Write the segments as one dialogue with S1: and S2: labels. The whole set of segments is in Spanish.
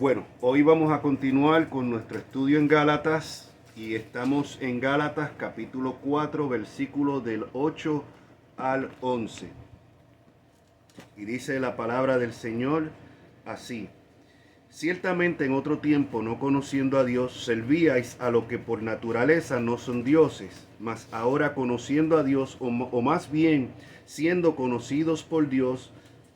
S1: Bueno, hoy vamos a continuar con nuestro estudio en Gálatas y estamos en Gálatas capítulo 4, versículo del 8 al 11. Y dice la palabra del Señor así: ciertamente en otro tiempo, no conociendo a Dios, servíais a lo que por naturaleza no son dioses, mas ahora conociendo a Dios, o más bien siendo conocidos por Dios,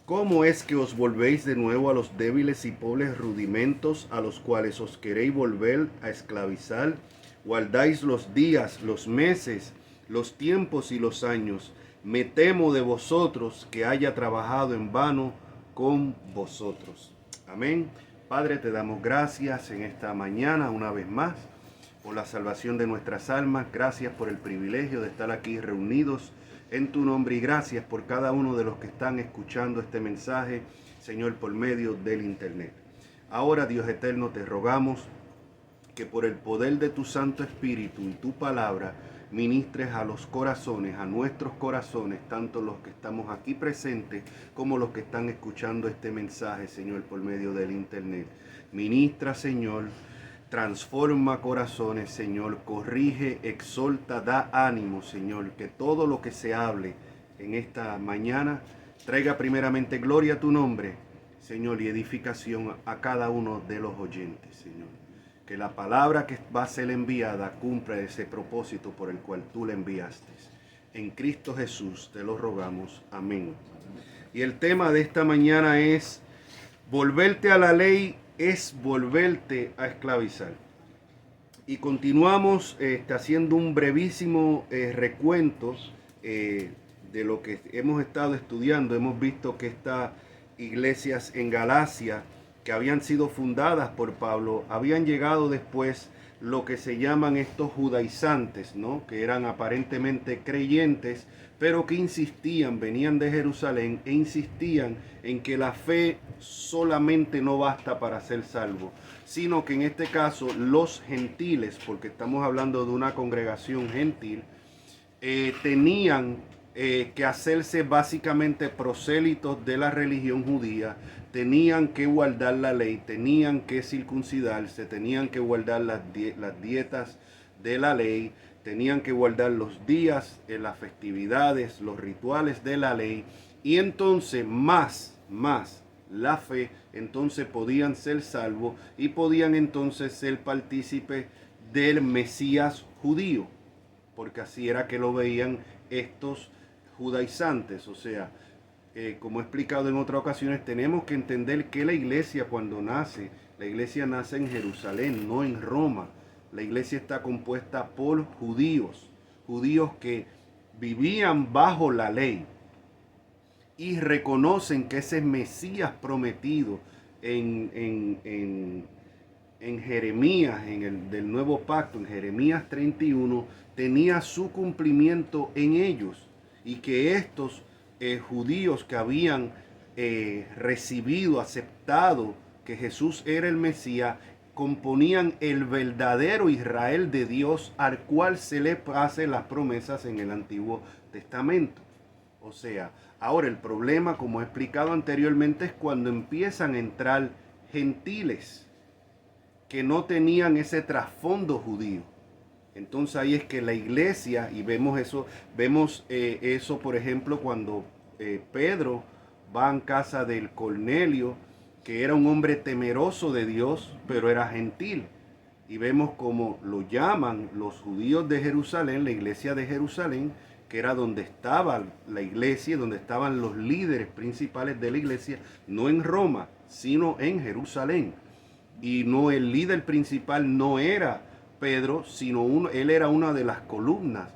S1: ¿cómo es que os volvéis de nuevo a los débiles y pobres rudimentos a los cuales os queréis volver a esclavizar? Guardáis los días, los meses, los tiempos y los años. Me temo de vosotros que haya trabajado en vano con vosotros. Amén. Padre, te damos gracias en esta mañana una vez más por la salvación de nuestras almas. Gracias por el privilegio de estar aquí reunidos en tu nombre y gracias por cada uno de los que están escuchando este mensaje, Señor, por medio del internet. Ahora, Dios eterno, te rogamos que por el poder de tu Santo Espíritu y tu palabra ministres a los corazones, a nuestros corazones, tanto los que estamos aquí presentes como los que están escuchando este mensaje, Señor, por medio del internet. Ministra, Señor, transforma corazones, Señor, corrige, exhorta, da ánimo, Señor, que todo lo que se hable en esta mañana traiga primeramente gloria a tu nombre, Señor, y edificación a cada uno de los oyentes, Señor. Que la palabra que va a ser enviada cumpla ese propósito por el cual tú la enviaste. En Cristo Jesús te lo rogamos. Amén. Y el tema de esta mañana es: volverte a la ley es volverte a esclavizar. Y continuamos haciendo un brevísimo recuento de lo que hemos estado estudiando. Hemos visto que estas iglesias en Galacia, que habían sido fundadas por Pablo, habían llegado después lo que se llaman estos judaizantes, ¿no? Que eran aparentemente creyentes, pero que insistían, venían de Jerusalén e insistían en que la fe solamente no basta para ser salvo, sino que en este caso los gentiles, porque estamos hablando de una congregación gentil, tenían que hacerse básicamente prosélitos de la religión judía, tenían que guardar la ley, tenían que circuncidarse, tenían que guardar las dietas de la ley, tenían que guardar los días, las festividades, los rituales de la ley, y entonces más la fe, entonces podían ser salvos y podían entonces ser partícipes del Mesías judío, porque así era que lo veían estos judaizantes. O sea, como he explicado en otras ocasiones, tenemos que entender que la iglesia cuando nace, la iglesia nace en Jerusalén, no en Roma. La iglesia está compuesta por judíos que vivían bajo la ley y reconocen que ese Mesías prometido en Jeremías, del Nuevo Pacto, en Jeremías 31, tenía su cumplimiento en ellos, y que estos judíos que habían recibido, aceptado que Jesús era el Mesías, componían el verdadero Israel de Dios, al cual se le hace las promesas en el Antiguo Testamento. O sea, ahora el problema, como he explicado anteriormente, es cuando empiezan a entrar gentiles que no tenían ese trasfondo judío. Entonces ahí es que la iglesia, y vemos eso por ejemplo cuando Pedro va en casa del Cornelio, que era un hombre temeroso de Dios, pero era gentil. Y vemos como lo llaman los judíos de Jerusalén, la iglesia de Jerusalén, que era donde estaba la iglesia, donde estaban los líderes principales de la iglesia, no en Roma, sino en Jerusalén. Y no, el líder principal no era Pedro, sino él era una de las columnas,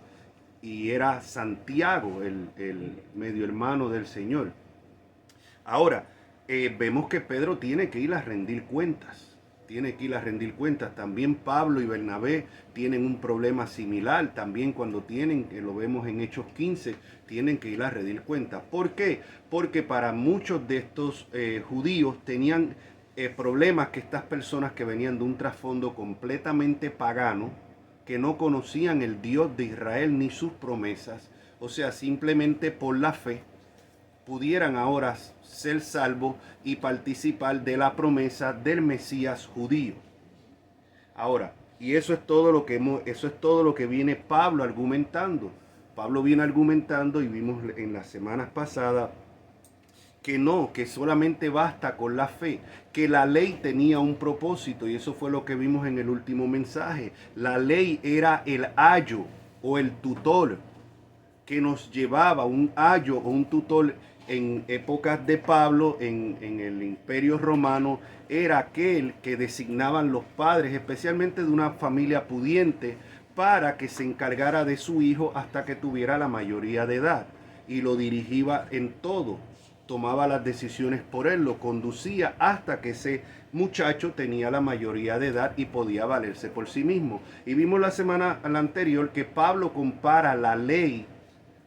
S1: y era Santiago, el medio hermano del Señor. Ahora, vemos que Pedro tiene que ir a rendir cuentas. También Pablo y Bernabé tienen un problema similar. También cuando tienen, que lo vemos en Hechos 15, tienen que ir a rendir cuentas. ¿Por qué? Porque para muchos de estos judíos tenían problemas que estas personas que venían de un trasfondo completamente pagano, que no conocían el Dios de Israel ni sus promesas, o sea, simplemente por la fe, pudieran ahora ser salvos y participar de la promesa del Mesías judío. Ahora, y eso es todo lo que viene Pablo argumentando. Pablo viene argumentando, y vimos en las semanas pasadas que no, que solamente basta con la fe, que la ley tenía un propósito, y eso fue lo que vimos en el último mensaje. La ley era el ayo o el tutor que nos llevaba, un ayo o un tutor en épocas de Pablo, en el Imperio Romano, era aquel que designaban los padres, especialmente de una familia pudiente, para que se encargara de su hijo hasta que tuviera la mayoría de edad, y lo dirigía en todo, tomaba las decisiones por él, lo conducía hasta que ese muchacho tenía la mayoría de edad y podía valerse por sí mismo. Y vimos la semana anterior que Pablo compara la ley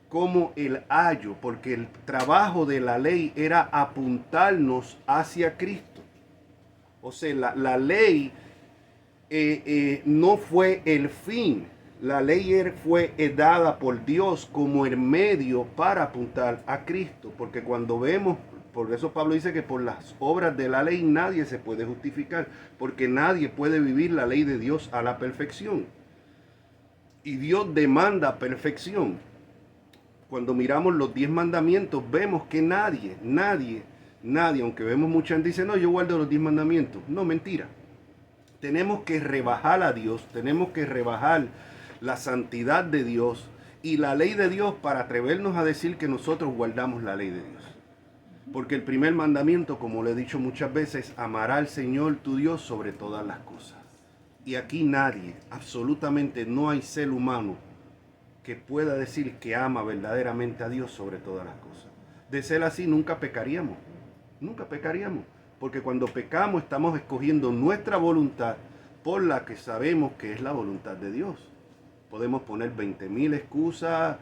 S1: como el ayo, porque el trabajo de la ley era apuntarnos hacia Cristo. O sea, la ley no fue el fin. La ley fue dada por Dios como el medio para apuntar a Cristo, porque cuando vemos, por eso Pablo dice que por las obras de la ley nadie se puede justificar, porque nadie puede vivir la ley de Dios a la perfección. Y Dios demanda perfección. Cuando miramos los 10 mandamientos, vemos que nadie, aunque vemos mucha gente dice, no, yo guardo los 10 mandamientos. No, mentira. Tenemos que rebajar a Dios, tenemos que rebajar la santidad de Dios y la ley de Dios para atrevernos a decir que nosotros guardamos la ley de Dios. Porque el primer mandamiento, como le he dicho muchas veces, amará al Señor tu Dios sobre todas las cosas. Y aquí nadie, absolutamente no hay ser humano que pueda decir que ama verdaderamente a Dios sobre todas las cosas. De ser así, nunca pecaríamos. Nunca pecaríamos. Porque cuando pecamos estamos escogiendo nuestra voluntad por la que sabemos que es la voluntad de Dios. Podemos poner 20.000 excusas.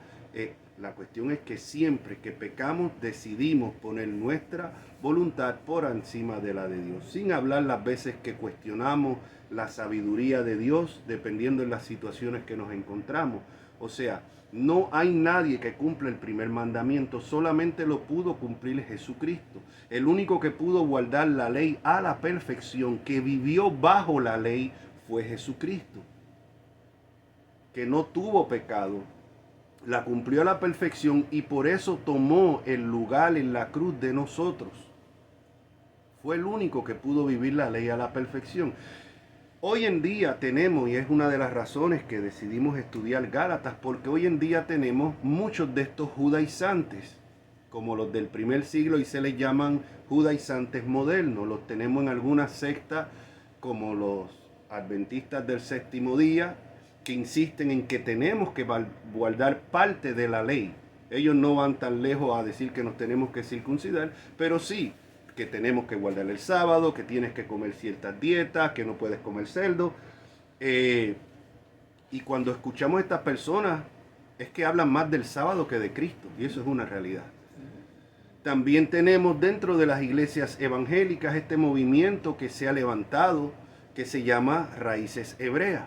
S1: La cuestión es que siempre que pecamos decidimos poner nuestra voluntad por encima de la de Dios. Sin hablar las veces que cuestionamos la sabiduría de Dios dependiendo de las situaciones que nos encontramos. O sea, no hay nadie que cumpla el primer mandamiento, solamente lo pudo cumplir Jesucristo. El único que pudo guardar la ley a la perfección, que vivió bajo la ley, fue Jesucristo, que no tuvo pecado, la cumplió a la perfección y por eso tomó el lugar en la cruz de nosotros. Fue el único que pudo vivir la ley a la perfección. Hoy en día tenemos, y es una de las razones que decidimos estudiar Gálatas, porque hoy en día tenemos muchos de estos judaizantes, como los del primer siglo, y se les llaman judaizantes modernos. Los tenemos en algunas sectas, como los adventistas del séptimo día, que insisten en que tenemos que guardar parte de la ley. Ellos no van tan lejos a decir que nos tenemos que circuncidar, pero sí que tenemos que guardar el sábado, que tienes que comer ciertas dietas, que no puedes comer cerdo. Y cuando escuchamos a estas personas, es que hablan más del sábado que de Cristo, y eso es una realidad. También tenemos dentro de las iglesias evangélicas este movimiento que se ha levantado, que se llama Raíces Hebreas.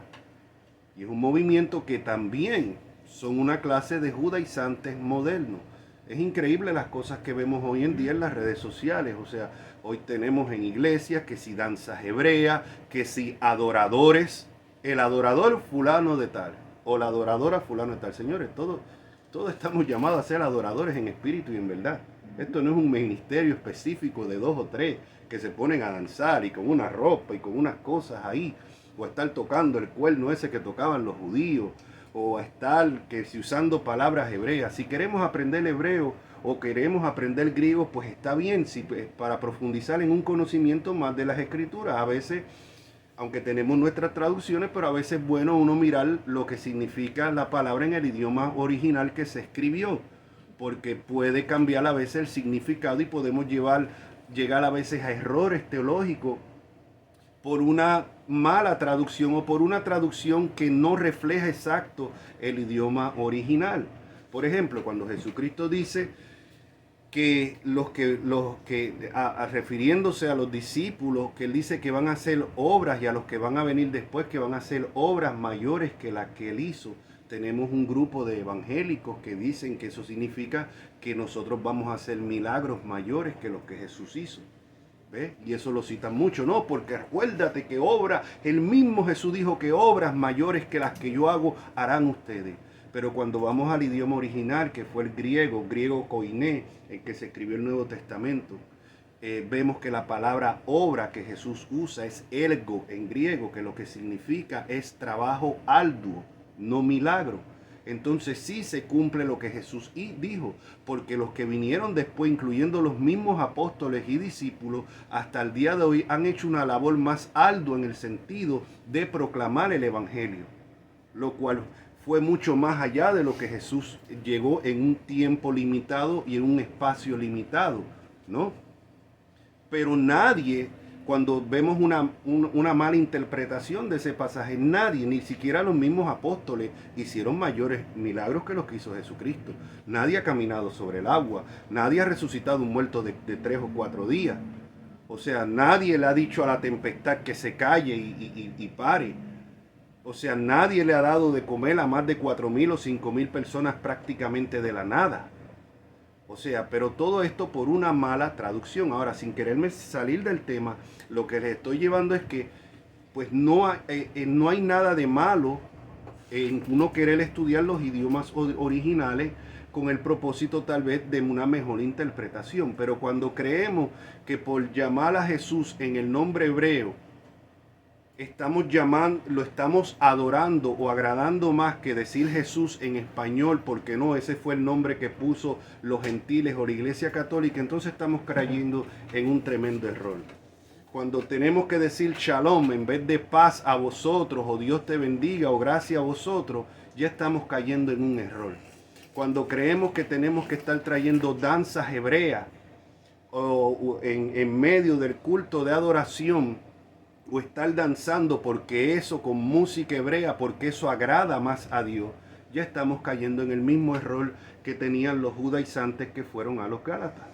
S1: Y es un movimiento que también son una clase de judaizantes modernos. Es increíble las cosas que vemos hoy en día en las redes sociales. O sea, hoy tenemos en iglesias que si danzas hebreas, que si adoradores, el adorador fulano de tal, o la adoradora fulano de tal. Señores, todos estamos llamados a ser adoradores en espíritu y en verdad. Esto no es un ministerio específico de 2 o 3 que se ponen a danzar y con una ropa y con unas cosas ahí, o a estar tocando el cuerno ese que tocaban los judíos, o a estar que si usando palabras hebreas. Si queremos aprender hebreo o queremos aprender griego, pues está bien, para profundizar en un conocimiento más de las escrituras. A veces, aunque tenemos nuestras traducciones, pero a veces es bueno uno mirar lo que significa la palabra en el idioma original que se escribió, porque puede cambiar a veces el significado y podemos llegar a veces a errores teológicos por una mala traducción o por una traducción que no refleja exacto el idioma original. Por ejemplo, cuando Jesucristo dice que refiriéndose a los discípulos, que él dice que van a hacer obras, y a los que van a venir después que van a hacer obras mayores que las que él hizo, tenemos un grupo de evangélicos que dicen que eso significa que nosotros vamos a hacer milagros mayores que los que Jesús hizo. ¿Ve? Y eso lo citan mucho, no, porque acuérdate que el mismo Jesús dijo que obras mayores que las que yo hago harán ustedes. Pero cuando vamos al idioma original, que fue el griego koiné, en que se escribió el Nuevo Testamento, vemos que la palabra obra que Jesús usa es ergo en griego, que lo que significa es trabajo arduo, no milagro. Entonces sí se cumple lo que Jesús dijo, porque los que vinieron después, incluyendo los mismos apóstoles y discípulos, hasta el día de hoy han hecho una labor más ardua en el sentido de proclamar el evangelio, lo cual fue mucho más allá de lo que Jesús llegó en un tiempo limitado y en un espacio limitado, ¿no? Pero nadie, cuando vemos una mala interpretación de ese pasaje, nadie, ni siquiera los mismos apóstoles, hicieron mayores milagros que los que hizo Jesucristo. Nadie ha caminado sobre el agua, nadie ha resucitado un muerto de 3 o 4 días. O sea, nadie le ha dicho a la tempestad que se calle y pare. O sea, nadie le ha dado de comer a más de 4.000 o 5.000 personas prácticamente de la nada. O sea, pero todo esto por una mala traducción. Ahora, sin quererme salir del tema, lo que les estoy llevando es que pues no hay nada de malo en uno querer estudiar los idiomas originales con el propósito tal vez de una mejor interpretación. Pero cuando creemos que por llamar a Jesús en el nombre hebreo, lo estamos adorando o agradando más que decir Jesús en español, porque no, ese fue el nombre que puso los gentiles o la Iglesia Católica, entonces estamos cayendo en un tremendo error. Cuando tenemos que decir shalom en vez de paz a vosotros, o Dios te bendiga, o gracias a vosotros, ya estamos cayendo en un error. Cuando creemos que tenemos que estar trayendo danzas hebreas o en medio del culto de adoración, o estar danzando porque eso con música hebrea, porque eso agrada más a Dios, ya estamos cayendo en el mismo error que tenían los judaizantes que fueron a los Gálatas.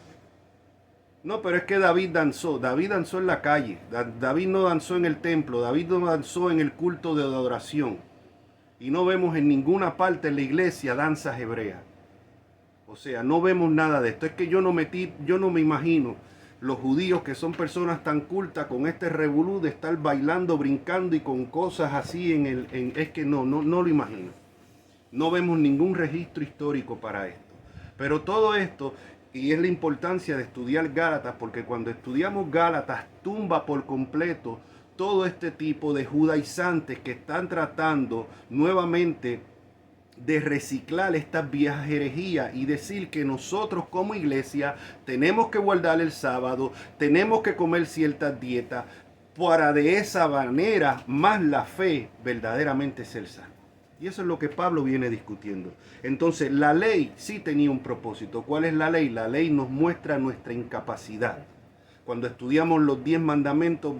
S1: No, pero es que David danzó en la calle, David no danzó en el templo, David no danzó en el culto de adoración. Y no vemos en ninguna parte en la iglesia danzas hebreas. O sea, no vemos nada de esto. Es que yo no me imagino los judíos, que son personas tan cultas, con este revolú de estar bailando, brincando y con cosas así es que no lo imagino. No vemos ningún registro histórico para esto. Pero todo esto, y es la importancia de estudiar Gálatas, porque cuando estudiamos Gálatas tumba por completo todo este tipo de judaizantes que están tratando nuevamente de reciclar estas viejas herejías y decir que nosotros como iglesia tenemos que guardar el sábado, tenemos que comer ciertas dietas para de esa manera más la fe verdaderamente ser salvo. Y eso es lo que Pablo viene discutiendo. Entonces la ley sí tenía un propósito. ¿Cuál es la ley? La ley nos muestra nuestra incapacidad. Cuando estudiamos los 10 mandamientos,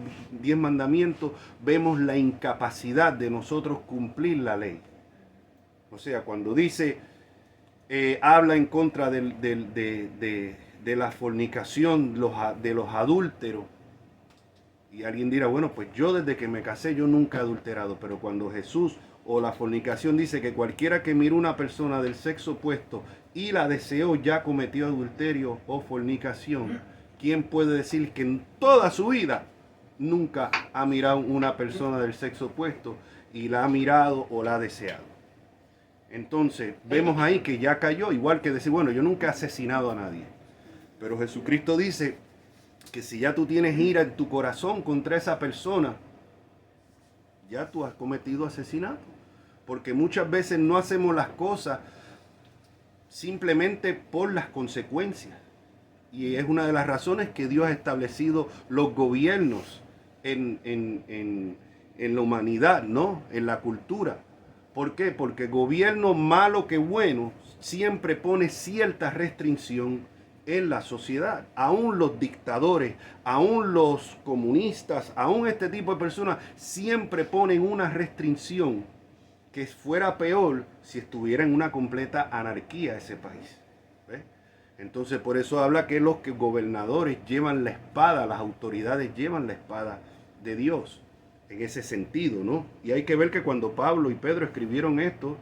S1: vemos la incapacidad de nosotros cumplir la ley. O sea, cuando dice, habla en contra de la fornicación, de los adúlteros. Y alguien dirá, bueno, pues yo desde que me casé yo nunca he adulterado. Pero cuando Jesús o la fornicación dice que cualquiera que mire una persona del sexo opuesto y la deseó ya cometió adulterio o fornicación, ¿quién puede decir que en toda su vida nunca ha mirado una persona del sexo opuesto y la ha mirado o la ha deseado? Entonces, vemos ahí que ya cayó, igual que decir, bueno, yo nunca he asesinado a nadie. Pero Jesucristo dice que si ya tú tienes ira en tu corazón contra esa persona, ya tú has cometido asesinato. Porque muchas veces no hacemos las cosas simplemente por las consecuencias. Y es una de las razones que Dios ha establecido los gobiernos en la humanidad, ¿no? En la cultura. ¿Por qué? Porque gobierno malo que bueno siempre pone cierta restricción en la sociedad. Aún los dictadores, aún los comunistas, aún este tipo de personas siempre ponen una restricción que fuera peor si estuviera en una completa anarquía ese país. ¿Ves? Entonces por eso habla que los gobernadores llevan la espada, las autoridades llevan la espada de Dios. En ese sentido, ¿no? Y hay que ver que cuando Pablo y Pedro escribieron esto,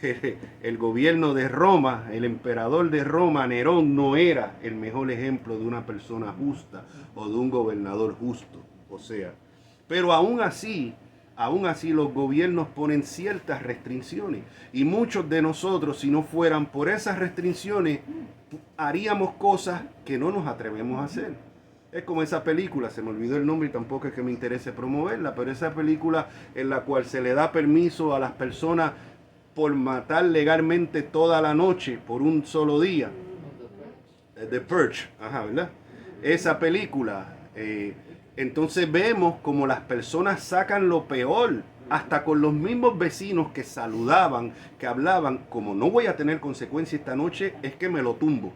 S1: el gobierno de Roma, el emperador de Roma, Nerón, no era el mejor ejemplo de una persona justa o de un gobernador justo. O sea, pero aún así los gobiernos ponen ciertas restricciones. Y muchos de nosotros, si no fueran por esas restricciones, haríamos cosas que no nos atrevemos a hacer. Es como esa película, se me olvidó el nombre y tampoco es que me interese promoverla, pero esa película en la cual se le da permiso a las personas por matar legalmente toda la noche por un solo día. The Purge, ajá, ¿verdad? Esa película, entonces vemos como las personas sacan lo peor, hasta con los mismos vecinos que saludaban, que hablaban, como no voy a tener consecuencia esta noche, es que me lo tumbo.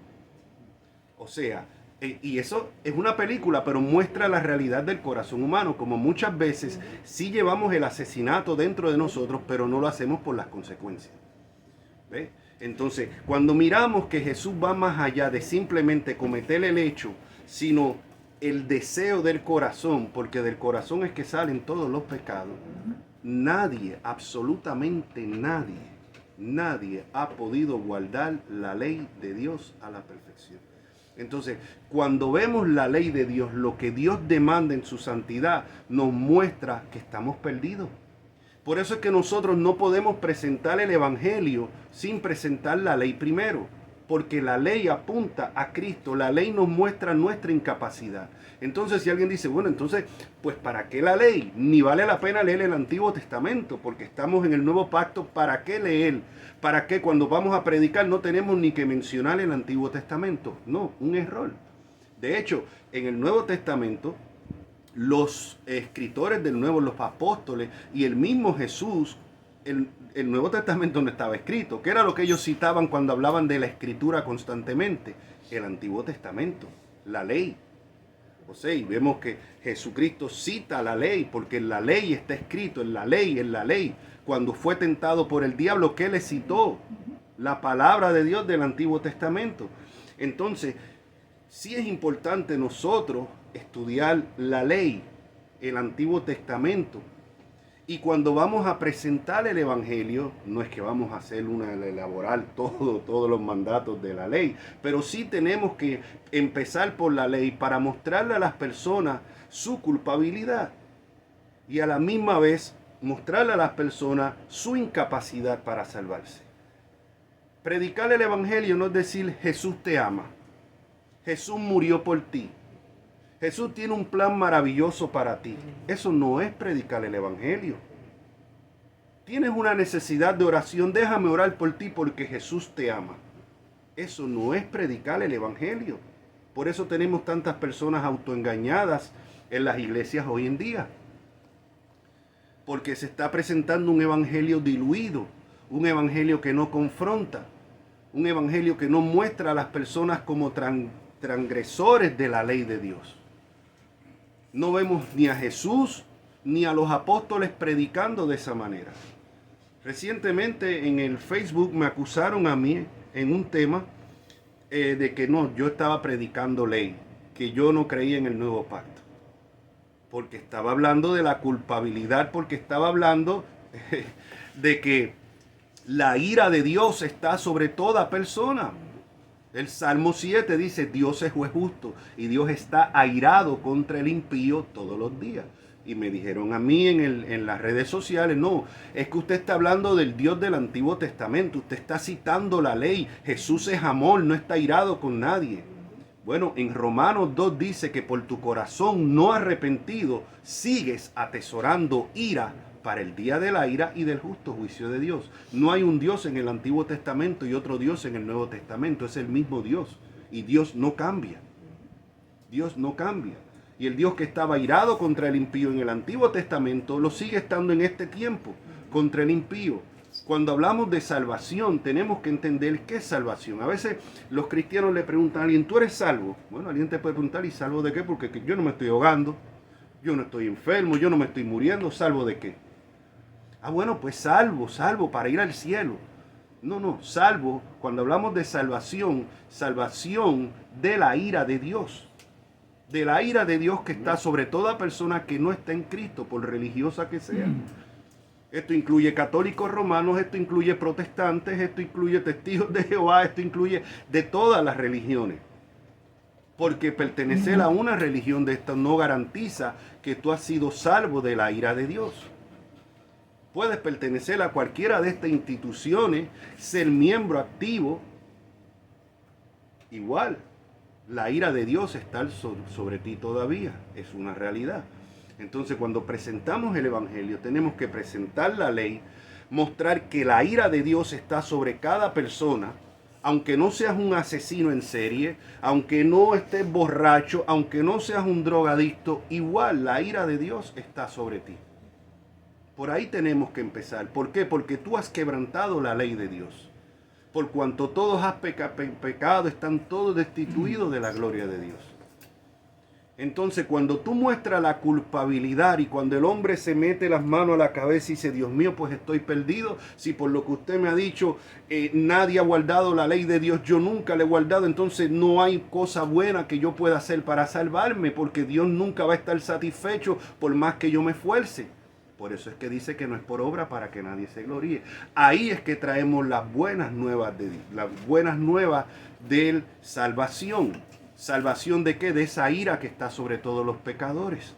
S1: O sea, y eso es una película, pero muestra la realidad del corazón humano, como muchas veces sí llevamos el asesinato dentro de nosotros, pero no lo hacemos por las consecuencias. ¿Ve? Entonces, cuando miramos que Jesús va más allá de simplemente cometer el hecho, sino el deseo del corazón, porque del corazón es que salen todos los pecados, nadie, absolutamente nadie ha podido guardar la ley de Dios a la perfección. Entonces, cuando vemos la ley de Dios, lo que Dios demanda en su santidad, nos muestra que estamos perdidos. Por eso es que nosotros no podemos presentar el Evangelio sin presentar la ley primero, porque la ley apunta a Cristo, la ley nos muestra nuestra incapacidad. Entonces, si alguien dice, bueno, entonces, pues ¿para qué la ley? Ni vale la pena leer el Antiguo Testamento, porque estamos en el Nuevo Pacto, ¿para qué leer? ¿Para qué cuando vamos a predicar no tenemos ni que mencionar el Antiguo Testamento? No, un error. De hecho, en el Nuevo Testamento, los escritores del Nuevo, los apóstoles y el mismo Jesús, el Nuevo Testamento no estaba escrito. ¿Qué era lo que ellos citaban cuando hablaban de la escritura constantemente? El Antiguo Testamento, la ley. O sea, y vemos que Jesucristo cita la ley, porque en la ley está escrito, en la ley. Cuando fue tentado por el diablo, ¿qué le citó? La palabra de Dios del Antiguo Testamento. Entonces, sí es importante nosotros estudiar la ley, el Antiguo Testamento. Y cuando vamos a presentar el Evangelio, no es que vamos a hacer elaborar todos los mandatos de la ley, pero sí tenemos que empezar por la ley para mostrarle a las personas su culpabilidad y a la misma vez mostrarle a las personas su incapacidad para salvarse. Predicar el Evangelio no es decir Jesús te ama, Jesús murió por ti, Jesús tiene un plan maravilloso para ti. Eso no es predicar el Evangelio. Tienes una necesidad de oración, déjame orar por ti porque Jesús te ama. Eso no es predicar el Evangelio. Por eso tenemos tantas personas autoengañadas en las iglesias hoy en día. Porque se está presentando un Evangelio diluido, un Evangelio que no confronta, un Evangelio que no muestra a las personas como transgresores de la ley de Dios. No vemos ni a Jesús ni a los apóstoles predicando de esa manera. Recientemente en el Facebook me acusaron a mí en un tema de que no, yo estaba predicando ley, que yo no creía en el nuevo pacto. Porque estaba hablando de la culpabilidad, porque estaba hablando de que la ira de Dios está sobre toda persona. El Salmo 7 dice, Dios es juez justo y Dios está airado contra el impío todos los días. Y me dijeron a mí en las redes sociales, no, es que usted está hablando del Dios del Antiguo Testamento, usted está citando la ley, Jesús es amor, no está airado con nadie. Bueno, en Romanos 2 dice que por tu corazón no arrepentido sigues atesorando ira para el día de la ira y del justo juicio de Dios. No hay un Dios en el Antiguo Testamento y otro Dios en el Nuevo Testamento. Es el mismo Dios. Y Dios no cambia. Dios no cambia. Y el Dios que estaba airado contra el impío en el Antiguo Testamento lo sigue estando en este tiempo contra el impío. Cuando hablamos de salvación, tenemos que entender qué es salvación. A veces los cristianos le preguntan a alguien, ¿tú eres salvo? Bueno, alguien te puede preguntar, ¿y salvo de qué? Porque yo no me estoy ahogando, yo no estoy enfermo, yo no me estoy muriendo, ¿salvo de qué? Ah, bueno, pues salvo para ir al cielo. No, salvo, cuando hablamos de salvación, salvación de la ira de Dios. De la ira de Dios que está sobre toda persona que no está en Cristo, por religiosa que sea. Esto incluye católicos romanos, esto incluye protestantes, esto incluye testigos de Jehová, esto incluye de todas las religiones. Porque pertenecer a una religión de estas no garantiza que tú has sido salvo de la ira de Dios. Puedes pertenecer a cualquiera de estas instituciones, ser miembro activo. Igual, la ira de Dios está sobre ti todavía. Es una realidad. Entonces, cuando presentamos el Evangelio, tenemos que presentar la ley, mostrar que la ira de Dios está sobre cada persona, aunque no seas un asesino en serie, aunque no estés borracho, aunque no seas un drogadicto, igual la ira de Dios está sobre ti. Por ahí tenemos que empezar. ¿Por qué? Porque tú has quebrantado la ley de Dios. Por cuanto todos has pecado, están todos destituidos de la gloria de Dios. Entonces, cuando tú muestras la culpabilidad y cuando el hombre se mete las manos a la cabeza y dice, Dios mío, pues estoy perdido, si por lo que usted me ha dicho, nadie ha guardado la ley de Dios, yo nunca la he guardado, entonces no hay cosa buena que yo pueda hacer para salvarme, porque Dios nunca va a estar satisfecho por más que yo me esfuerce. Por eso es que dice que no es por obra para que nadie se gloríe. Ahí es que traemos las buenas nuevas de Dios, las buenas nuevas de salvación. ¿Salvación de qué? De esa ira que está sobre todos los pecadores.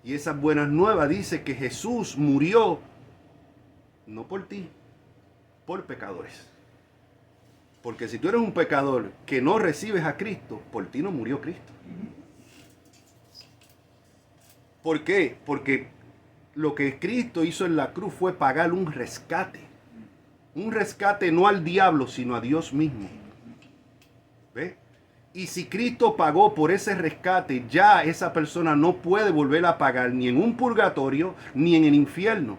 S1: Y esas buenas nuevas dice que Jesús murió no por ti, por pecadores. Porque si tú eres un pecador que no recibes a Cristo, por ti no murió Cristo. ¿Por qué? Porque lo que Cristo hizo en la cruz fue pagar un rescate. Un rescate no al diablo, sino a Dios mismo. ¿Ve? Y si Cristo pagó por ese rescate, ya esa persona no puede volver a pagar ni en un purgatorio ni en el infierno.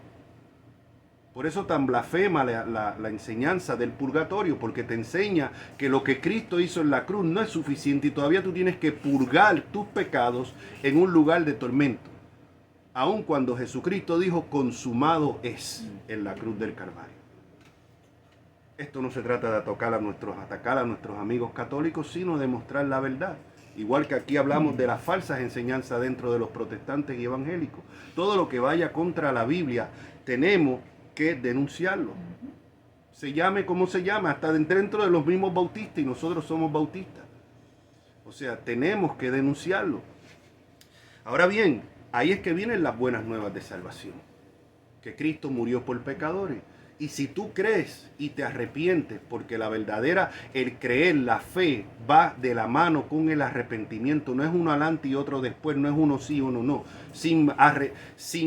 S1: Por eso tan blasfema la enseñanza del purgatorio, porque te enseña que lo que Cristo hizo en la cruz no es suficiente y todavía tú tienes que purgar tus pecados en un lugar de tormento. Aun cuando Jesucristo dijo, consumado es, en la cruz del Calvario. Esto no se trata de atacar a nuestros amigos católicos, sino de mostrar la verdad. Igual que aquí hablamos de las falsas enseñanzas dentro de los protestantes y evangélicos. Todo lo que vaya contra la Biblia, tenemos que denunciarlo. Se llame como se llame, hasta dentro de los mismos bautistas, y nosotros somos bautistas. O sea, tenemos que denunciarlo. Ahora bien, ahí es que vienen las buenas nuevas de salvación. Que Cristo murió por pecadores. Y si tú crees y te arrepientes, porque el creer, la fe, va de la mano con el arrepentimiento. No es uno adelante y otro después, no es uno sí, uno no. Sin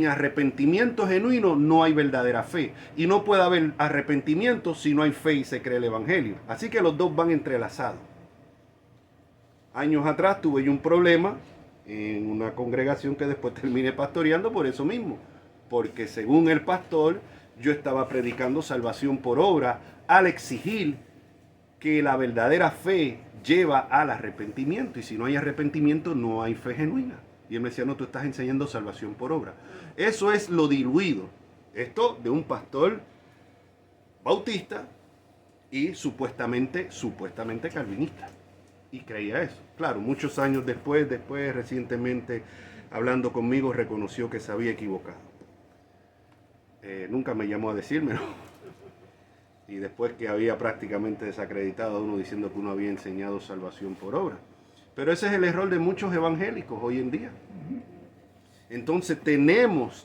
S1: arrepentimiento genuino no hay verdadera fe. Y no puede haber arrepentimiento si no hay fe y se cree el evangelio. Así que los dos van entrelazados. Años atrás tuve yo un problema en una congregación que después terminé pastoreando por eso mismo. Porque según el pastor, yo estaba predicando salvación por obra al exigir que la verdadera fe lleva al arrepentimiento. Y si no hay arrepentimiento, no hay fe genuina. Y él me decía, no, tú estás enseñando salvación por obra. Eso es lo diluido. Esto de un pastor bautista y supuestamente calvinista. Y creía eso. Claro, muchos años después recientemente, hablando conmigo, reconoció que se había equivocado. Nunca me llamó a decírmelo. Y después que había prácticamente desacreditado a uno diciendo que uno había enseñado salvación por obra. Pero ese es el error de muchos evangélicos hoy en día. Entonces tenemos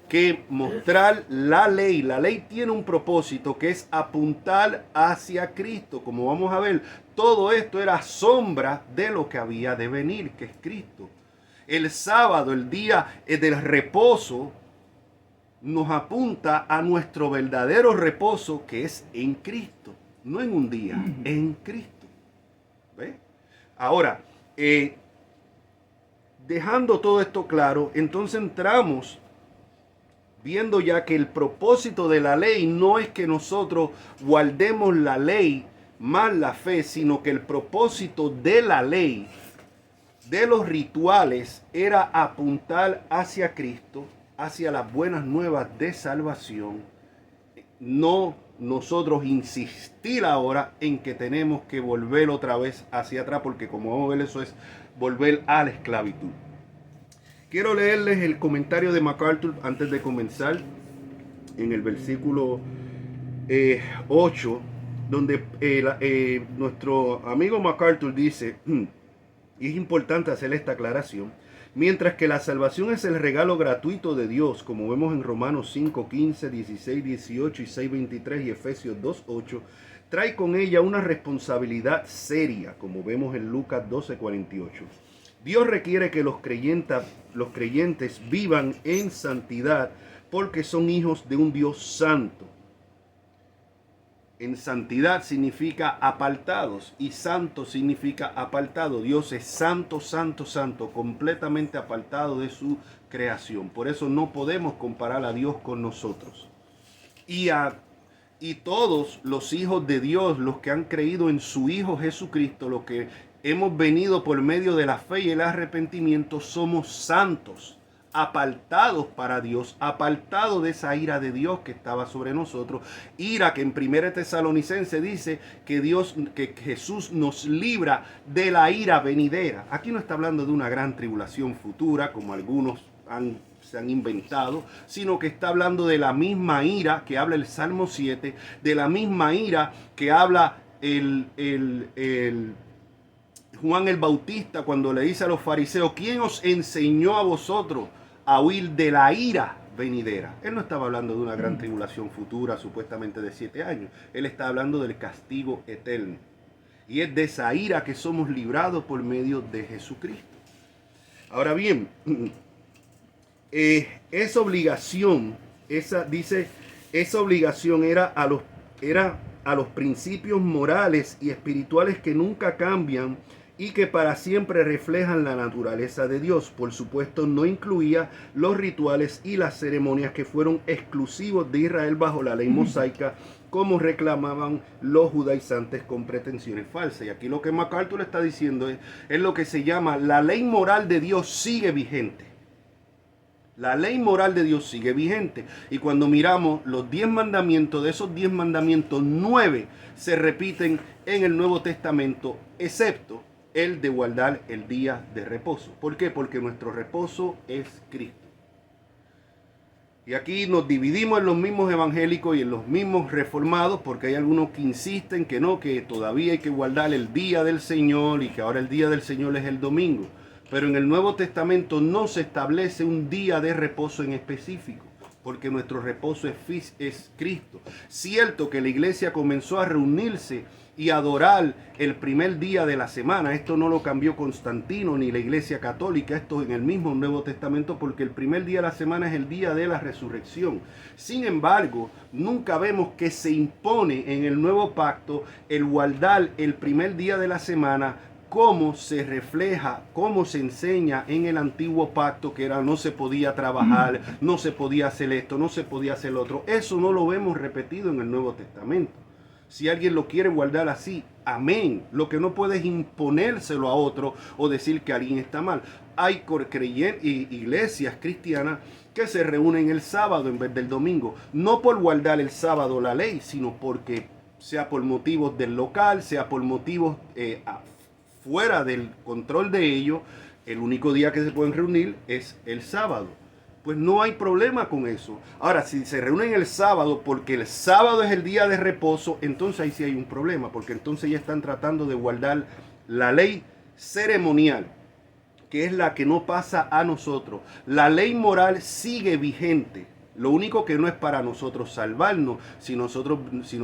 S1: que mostrar la ley. La ley tiene un propósito que es apuntar hacia Cristo. Como vamos a ver, todo esto era sombra de lo que había de venir, que es Cristo. El sábado, el día del reposo, nos apunta a nuestro verdadero reposo, que es en Cristo. No en un día, en Cristo. ¿Ve? Ahora, dejando todo esto claro, entonces entramos viendo ya que el propósito de la ley no es que nosotros guardemos la ley más la fe, sino que el propósito de la ley, de los rituales, era apuntar hacia Cristo, hacia las buenas nuevas de salvación. No nosotros insistir ahora en que tenemos que volver otra vez hacia atrás, porque como vamos a ver, eso es volver a la esclavitud. Quiero leerles el comentario de MacArthur antes de comenzar, en el versículo 8, donde nuestro amigo MacArthur dice, y es importante hacer esta aclaración, mientras que la salvación es el regalo gratuito de Dios, como vemos en Romanos 5, 15, 16, 18 y 6, 23 y Efesios 2, 8, trae con ella una responsabilidad seria, como vemos en Lucas 12, 48. Dios requiere que los creyentes vivan en santidad porque son hijos de un Dios santo. En santidad significa apartados y santo significa apartado. Dios es santo, santo, santo, completamente apartado de su creación. Por eso no podemos comparar a Dios con nosotros. Y todos los hijos de Dios, los que han creído en su Hijo Jesucristo, los que hemos venido por medio de la fe y el arrepentimiento, somos santos, apartados para Dios, apartados de esa ira de Dios que estaba sobre nosotros, ira que en 1 Tesalonicenses dice que Jesús nos libra de la ira venidera. Aquí no está hablando de una gran tribulación futura, como algunos se han inventado, sino que está hablando de la misma ira que habla el Salmo 7, de la misma ira que habla Juan el Bautista cuando le dice a los fariseos, ¿quién os enseñó a vosotros a huir de la ira venidera? Él no estaba hablando de una gran tribulación futura, supuestamente de 7 años. Él está hablando del castigo eterno. Y es de esa ira que somos librados por medio de Jesucristo. Ahora bien, esa obligación era a los principios morales y espirituales que nunca cambian y que para siempre reflejan la naturaleza de Dios. Por supuesto, no incluía los rituales y las ceremonias que fueron exclusivos de Israel bajo la ley mosaica, como reclamaban los judaizantes con pretensiones falsas. Y aquí lo que MacArthur está diciendo es lo que se llama la ley moral de Dios sigue vigente. La ley moral de Dios sigue vigente. Y cuando miramos los 10 mandamientos, de esos 10 mandamientos, 9 se repiten en el Nuevo Testamento, excepto el de guardar el día de reposo. ¿Por qué? Porque nuestro reposo es Cristo. Y aquí nos dividimos en los mismos evangélicos y en los mismos reformados, porque hay algunos que insisten que no, que todavía hay que guardar el día del Señor y que ahora el día del Señor es el domingo. Pero en el Nuevo Testamento no se establece un día de reposo en específico, porque nuestro reposo es Cristo. Cierto que la iglesia comenzó a reunirse y adorar el primer día de la semana. Esto no lo cambió Constantino ni la iglesia católica. Esto en el mismo Nuevo Testamento, porque el primer día de la semana es el día de la resurrección. Sin embargo, nunca vemos que se impone en el nuevo pacto el guardar el primer día de la semana, cómo se refleja, cómo se enseña en el antiguo pacto, que era no se podía trabajar, no se podía hacer esto, no se podía hacer lo otro. Eso no lo vemos repetido en el Nuevo Testamento. Si alguien lo quiere guardar así, amén. Lo que no puede es imponérselo a otro o decir que alguien está mal. Hay iglesias cristianas que se reúnen el sábado en vez del domingo. No por guardar el sábado la ley, sino porque sea por motivos del local, sea por motivos fuera del control de ellos, el único día que se pueden reunir es el sábado. Pues no hay problema con eso. Ahora, si se reúnen el sábado porque el sábado es el día de reposo, entonces ahí sí hay un problema, porque entonces ya están tratando de guardar la ley ceremonial, que es la que no pasa a nosotros. La ley moral sigue vigente. Lo único que no es para nosotros salvarnos, sino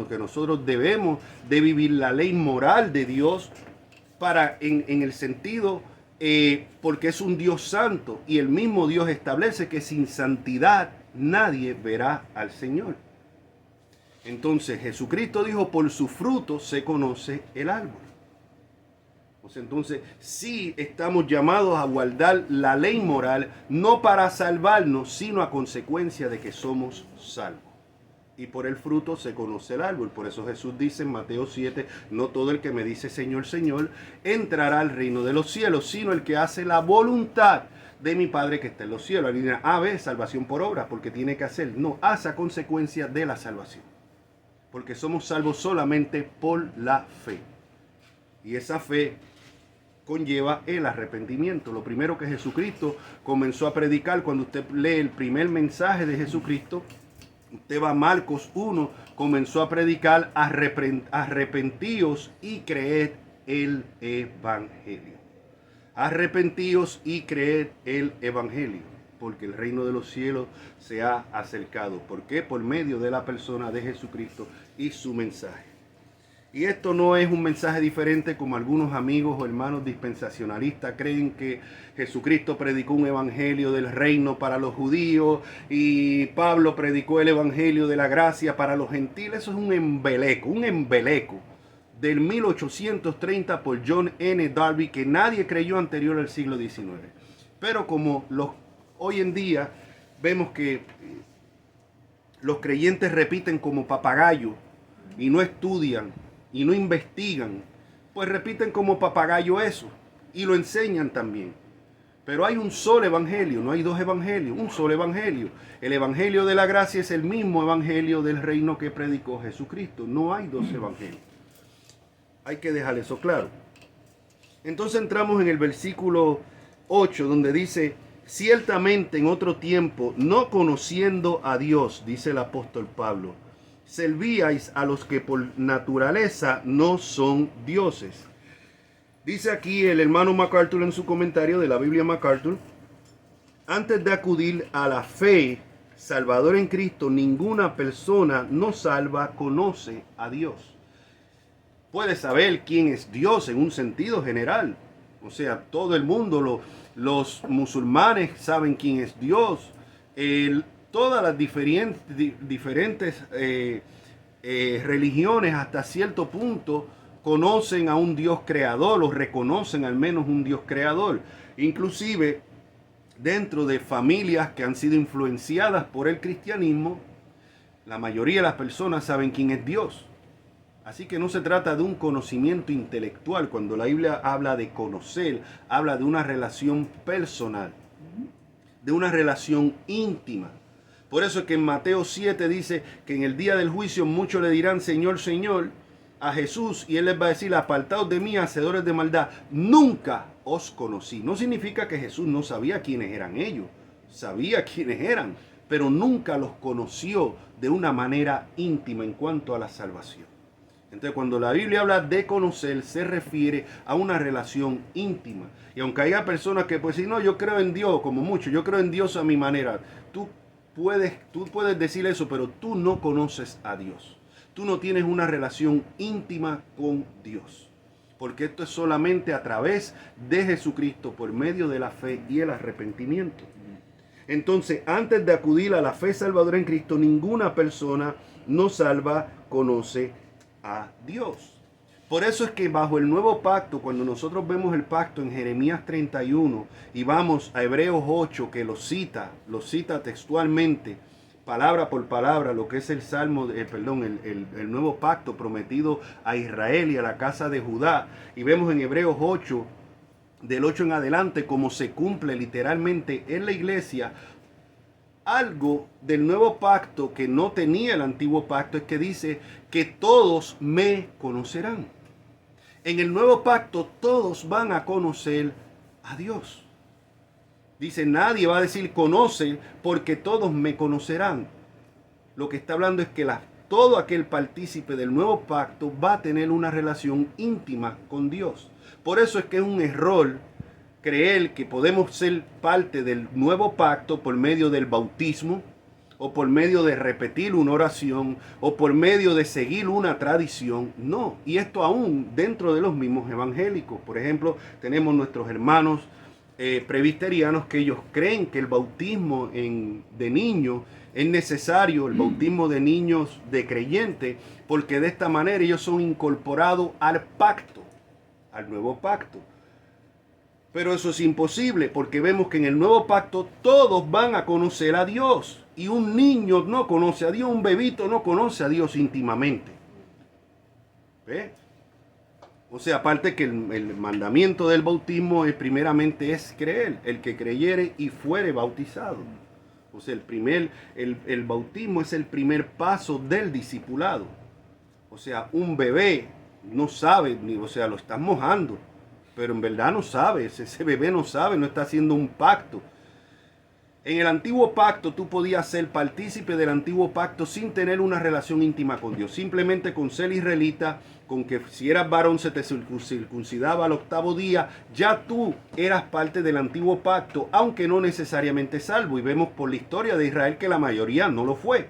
S1: que nosotros debemos de vivir la ley moral de Dios en el sentido, porque es un Dios santo y el mismo Dios establece que sin santidad nadie verá al Señor. Entonces Jesucristo dijo, por su fruto se conoce el árbol. Entonces sí estamos llamados a guardar la ley moral, no para salvarnos, sino a consecuencia de que somos salvos. Y por el fruto se conoce el árbol. Por eso Jesús dice en Mateo 7, no todo el que me dice Señor, Señor, entrará al reino de los cielos, sino el que hace la voluntad de mi Padre que está en los cielos. Alguien dirá, ve, salvación por obra, porque tiene que hacer. No, hace a consecuencia de la salvación. Porque somos salvos solamente por la fe. Y esa fe conlleva el arrepentimiento. Lo primero que Jesucristo comenzó a predicar, cuando usted lee el primer mensaje de Jesucristo, usted va a Marcos 1, comenzó a predicar: arrepentíos y creed el evangelio. Arrepentíos y creed el evangelio, porque el reino de los cielos se ha acercado. ¿Por qué? Por medio de la persona de Jesucristo y su mensaje. Y esto no es un mensaje diferente como algunos amigos o hermanos dispensacionalistas creen, que Jesucristo predicó un evangelio del reino para los judíos y Pablo predicó el evangelio de la gracia para los gentiles. Eso es un embeleco del 1830 por John N. Darby, que nadie creyó anterior al siglo XIX. Pero como hoy en día vemos que los creyentes repiten como papagayo y no estudian y no investigan, pues repiten como papagayo eso y lo enseñan también. Pero hay un solo evangelio, no hay dos evangelios, un solo evangelio. El evangelio de la gracia es el mismo evangelio del reino que predicó Jesucristo. No hay dos evangelios. Hay que dejar eso claro. Entonces entramos en el versículo 8, donde dice: ciertamente en otro tiempo, no conociendo a Dios, dice el apóstol Pablo, servíais a los que por naturaleza no son dioses. Dice aquí el hermano MacArthur en su comentario de la Biblia MacArthur: antes de acudir a la fe salvadora en Cristo, ninguna persona no salva conoce a Dios. Puede saber quién es Dios en un sentido general. O sea, todo el mundo, los musulmanes saben quién es Dios. Todas las diferentes religiones hasta cierto punto conocen a un Dios creador, o reconocen al menos un Dios creador. Inclusive dentro de familias que han sido influenciadas por el cristianismo, la mayoría de las personas saben quién es Dios. Así que no se trata de un conocimiento intelectual. Cuando la Biblia habla de conocer, habla de una relación personal, de una relación íntima. Por eso es que en Mateo 7 dice que en el día del juicio muchos le dirán: Señor, Señor, a Jesús, y Él les va a decir: apartaos de mí, hacedores de maldad, nunca os conocí. No significa que Jesús no sabía quiénes eran ellos, sabía quiénes eran, pero nunca los conoció de una manera íntima en cuanto a la salvación. Entonces, cuando la Biblia habla de conocer, se refiere a una relación íntima. Y aunque haya personas que pues si no, yo creo en Dios, como mucho, yo creo en Dios a mi manera. Tú puedes decir eso, pero tú no conoces a Dios. Tú no tienes una relación íntima con Dios. Porque esto es solamente a través de Jesucristo, por medio de la fe y el arrepentimiento. Entonces, antes de acudir a la fe salvadora en Cristo, ninguna persona no salva conoce a Dios. Por eso es que bajo el nuevo pacto, cuando nosotros vemos el pacto en Jeremías 31 y vamos a Hebreos 8, que lo cita textualmente, palabra por palabra, lo que es el el nuevo pacto prometido a Israel y a la casa de Judá, y vemos en Hebreos 8, del 8 en adelante, cómo se cumple literalmente en la iglesia. Algo del nuevo pacto que no tenía el antiguo pacto es que dice que todos me conocerán. En el nuevo pacto todos van a conocer a Dios. Dice, nadie va a decir conoce porque todos me conocerán. Lo que está hablando es que todo aquel partícipe del nuevo pacto va a tener una relación íntima con Dios. Por eso es que es un error creer que podemos ser parte del nuevo pacto por medio del bautismo, o por medio de repetir una oración, o por medio de seguir una tradición. No, y esto aún dentro de los mismos evangélicos. Por ejemplo, tenemos nuestros hermanos presbiterianos que ellos creen que el bautismo de niños es necesario, el bautismo de niños de creyente, porque de esta manera ellos son incorporados al pacto, al nuevo pacto. Pero eso es imposible, porque vemos que en el nuevo pacto todos van a conocer a Dios. Y un niño no conoce a Dios, un bebito no conoce a Dios íntimamente. ¿Ve? O sea, aparte que el mandamiento del bautismo primeramente es creer. El que creyere y fuere bautizado. O sea, el bautismo es el primer paso del discipulado. O sea, un bebé no sabe, o sea, lo estás mojando. pero en verdad no sabe, ese bebé no sabe, no está haciendo un pacto. En el antiguo pacto tú podías ser partícipe del antiguo pacto sin tener una relación íntima con Dios. Simplemente con ser israelita, con que si eras varón se te circuncidaba al 8º día, ya tú eras parte del antiguo pacto, aunque no necesariamente salvo. Y vemos por la historia de Israel que la mayoría no lo fue.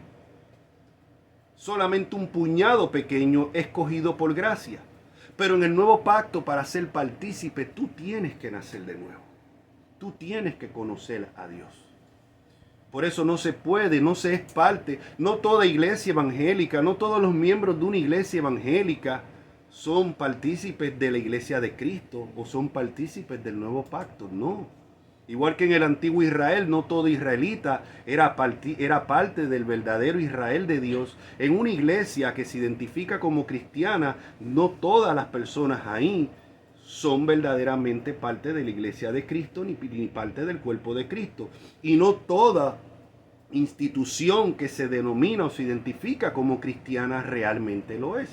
S1: Solamente un puñado pequeño escogido por gracia. Pero en el nuevo pacto, para ser partícipe, tú tienes que nacer de nuevo. Tú tienes que conocer a Dios. Por eso no se puede, no se es parte. No toda iglesia evangélica, no todos los miembros de una iglesia evangélica son partícipes de la iglesia de Cristo o son partícipes del nuevo pacto. No. Igual que en el antiguo Israel, no todo israelita era parte del verdadero Israel de Dios. En una iglesia que se identifica como cristiana, no todas las personas ahí son verdaderamente parte de la iglesia de Cristo ni parte del cuerpo de Cristo. Y no toda institución que se denomina o se identifica como cristiana realmente lo es.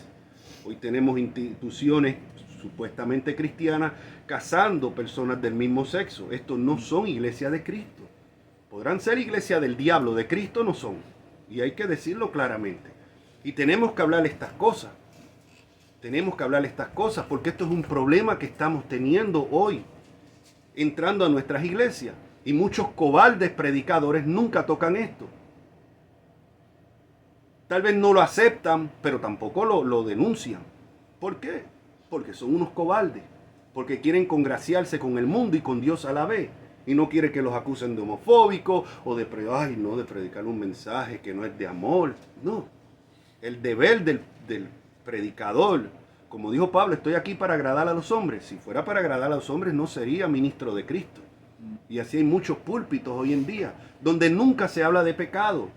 S1: Hoy tenemos instituciones supuestamente cristianas casando personas del mismo sexo. Estos no son iglesias de Cristo. Podrán ser iglesias del diablo, de Cristo no son. Y hay que decirlo claramente. Y tenemos que hablar estas cosas. Tenemos que hablar estas cosas porque esto es un problema que estamos teniendo hoy, entrando a nuestras iglesias. Y muchos cobardes predicadores nunca tocan esto. Tal vez no lo aceptan, pero tampoco lo denuncian. ¿Por qué? Porque son unos cobardes. Porque quieren congraciarse con el mundo y con Dios a la vez. Y no quiere que los acusen de homofóbicos o de predicar un mensaje que no es de amor. No. El deber del predicador, como dijo Pablo, estoy aquí para agradar a los hombres. Si fuera para agradar a los hombres, no sería ministro de Cristo. Y así hay muchos púlpitos hoy en día, donde nunca se habla de pecado.